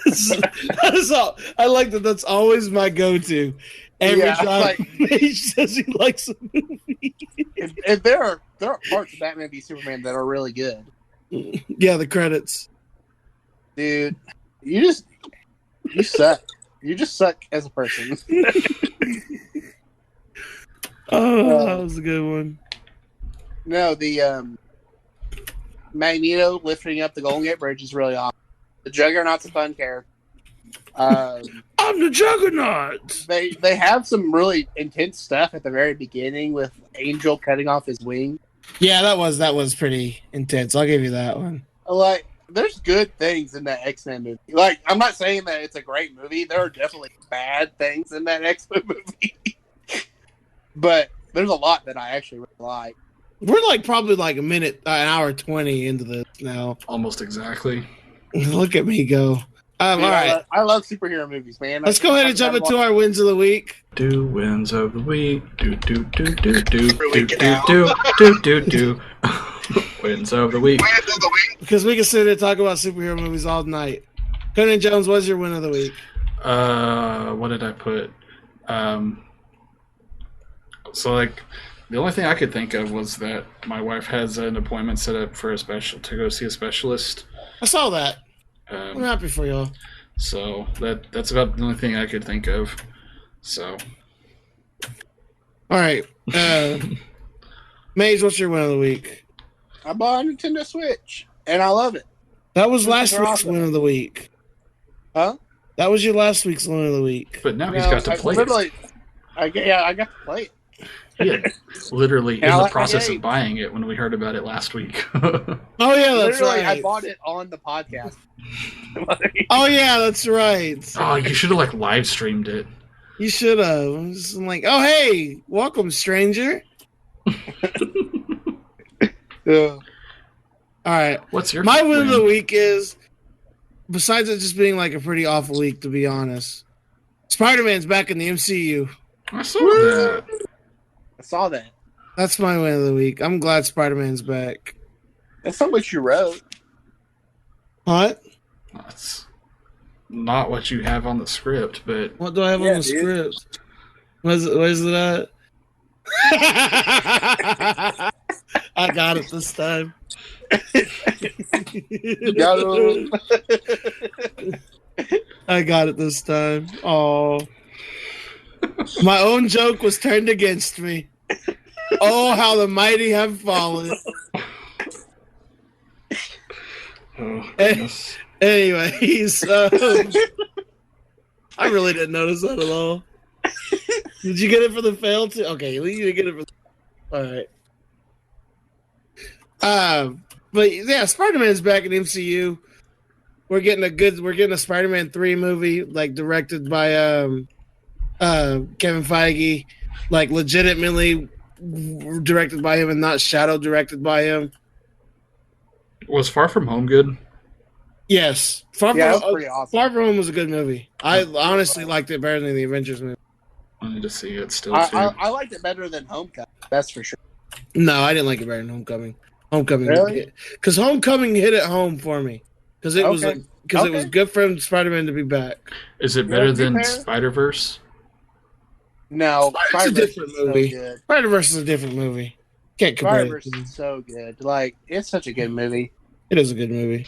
Speaker 1: That's all. I like that. That's always my go-to. Every time he says he likes a movie.
Speaker 2: And there are parts of Batman v Superman that are really good.
Speaker 1: Yeah, the credits.
Speaker 2: Dude, you suck. You just suck as a person.
Speaker 1: That was a good one.
Speaker 2: No, the Magneto lifting up the Golden Gate Bridge is really awesome. The Juggernaut's a fun character.
Speaker 1: I'm the Juggernaut.
Speaker 2: They have some really intense stuff at the very beginning with Angel cutting off his wing.
Speaker 1: Yeah, that was pretty intense. I'll give you that one.
Speaker 2: Like, there's good things in that X-Men movie. Like, I'm not saying that it's a great movie. There are definitely bad things in that X-Men movie. But there's a lot that I actually really like.
Speaker 1: We're like probably like an hour 20 into this now.
Speaker 3: Almost exactly.
Speaker 1: Look at me go. All right.
Speaker 2: I love superhero movies, man.
Speaker 1: Let's go ahead and jump into our wins of the week.
Speaker 3: Do wins of the week. Do. Wins of the week.
Speaker 1: Because we can sit here and talk about superhero movies all night. Conan Jones, what's your win of the week?
Speaker 3: What did I put? So like the only thing I could think of was that my wife has an appointment set up for to go see a specialist.
Speaker 1: I saw that. I'm happy for y'all.
Speaker 3: So that's about the only thing I could think of. So,
Speaker 1: all right, Mage, what's your win of the week?
Speaker 2: I bought a Nintendo Switch and I love it.
Speaker 1: That was last week's win of the week.
Speaker 2: Huh?
Speaker 1: That was your last week's win of the week.
Speaker 3: But now he's got to play it.
Speaker 2: I got to play it.
Speaker 3: Yeah, literally in the process of buying it when we heard about it last week.
Speaker 1: Oh yeah, that's right.
Speaker 2: I bought it on the podcast.
Speaker 1: Oh yeah, that's right.
Speaker 3: Oh, you should have live streamed it.
Speaker 1: You should have. I'm like, oh hey, welcome, stranger.
Speaker 2: Yeah.
Speaker 1: All right.
Speaker 3: What's your
Speaker 1: my win of the week is, besides it just being like a pretty awful week, to be honest, Spider-Man's back in the MCU.
Speaker 3: I saw that.
Speaker 2: I saw that.
Speaker 1: That's my win of the week. I'm glad Spider-Man's back.
Speaker 2: That's not what you wrote.
Speaker 1: What?
Speaker 3: That's not what you have on the script, but...
Speaker 1: What do I have on the script? Where's it at? I got it this time. I got it this time. Oh. My own joke was turned against me. Oh, how the mighty have fallen.
Speaker 3: Oh, goodness.
Speaker 1: Anyways, I I really didn't notice that at all. Did you get it for the fail too? Okay, you didn't get it for. All right. But yeah, Spider-Man's back in MCU. We're getting a Spider-Man 3 movie, like directed by Kevin Feige, like legitimately directed by him and not shadow directed by him.
Speaker 3: Was Far From Home good?
Speaker 1: Yes,
Speaker 2: That was pretty awesome.
Speaker 1: Far From Home was a good movie. I honestly liked it better than the Avengers movie.
Speaker 3: I need to see it still too.
Speaker 2: I liked it better than Homecoming. That's for sure.
Speaker 1: No, I didn't like it better than Homecoming.
Speaker 2: Really?
Speaker 1: Because Homecoming hit it home for me. Because it was it was good for Spider-Man to be back.
Speaker 3: Is it better than Spider-Verse?
Speaker 2: No,
Speaker 1: Spider-Verse is a different movie.
Speaker 2: So
Speaker 1: Spider-Verse is a different movie. Can't compare.
Speaker 2: Spider-Verse is so good. Like, it's such a good movie.
Speaker 1: It is a good movie.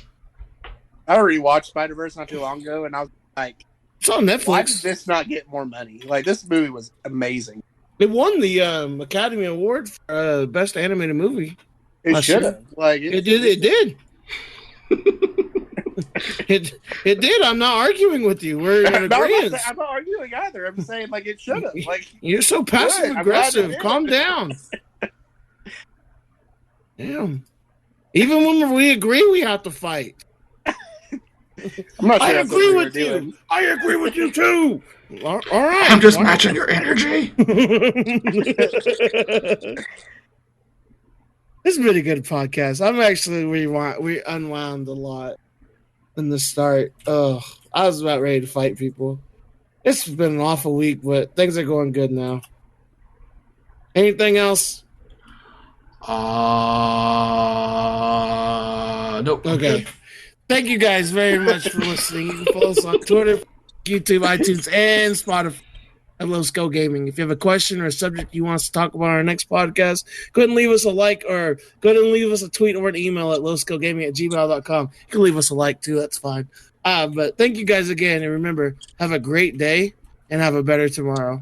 Speaker 2: I rewatched Spider-Verse not too long ago, and I was like,
Speaker 1: it's on Netflix.
Speaker 2: Why did this not get more money? Like, this movie was amazing.
Speaker 1: It won the Academy Award for Best Animated Movie.
Speaker 2: It should have. Like,
Speaker 1: it did. It did. it did. I'm not arguing with you. We're in agreement.
Speaker 2: I'm not arguing either. I'm saying, like, it should have. Like,
Speaker 1: you're so passive aggressive. Calm down. Damn. Even when we agree, we have to fight.
Speaker 2: I'm not sure
Speaker 1: I agree with you. I agree with you too. All right.
Speaker 3: I'm just matching your energy.
Speaker 1: This has been a good podcast. I'm actually we unwound a lot in the start. I was about ready to fight people. It's been an awful week, but things are going good now. Anything else?
Speaker 3: Nope.
Speaker 1: Okay. Thank you guys very much for listening. You can follow us on Twitter, YouTube, iTunes, and Spotify at lowscalegaming. If you have a question or a subject you want us to talk about on our next podcast, go ahead and leave us a like or go ahead and leave us a tweet or an email at lowscalegaming@gmail.com. You can leave us a like too. That's fine. But thank you guys again. And remember, have a great day and have a better tomorrow.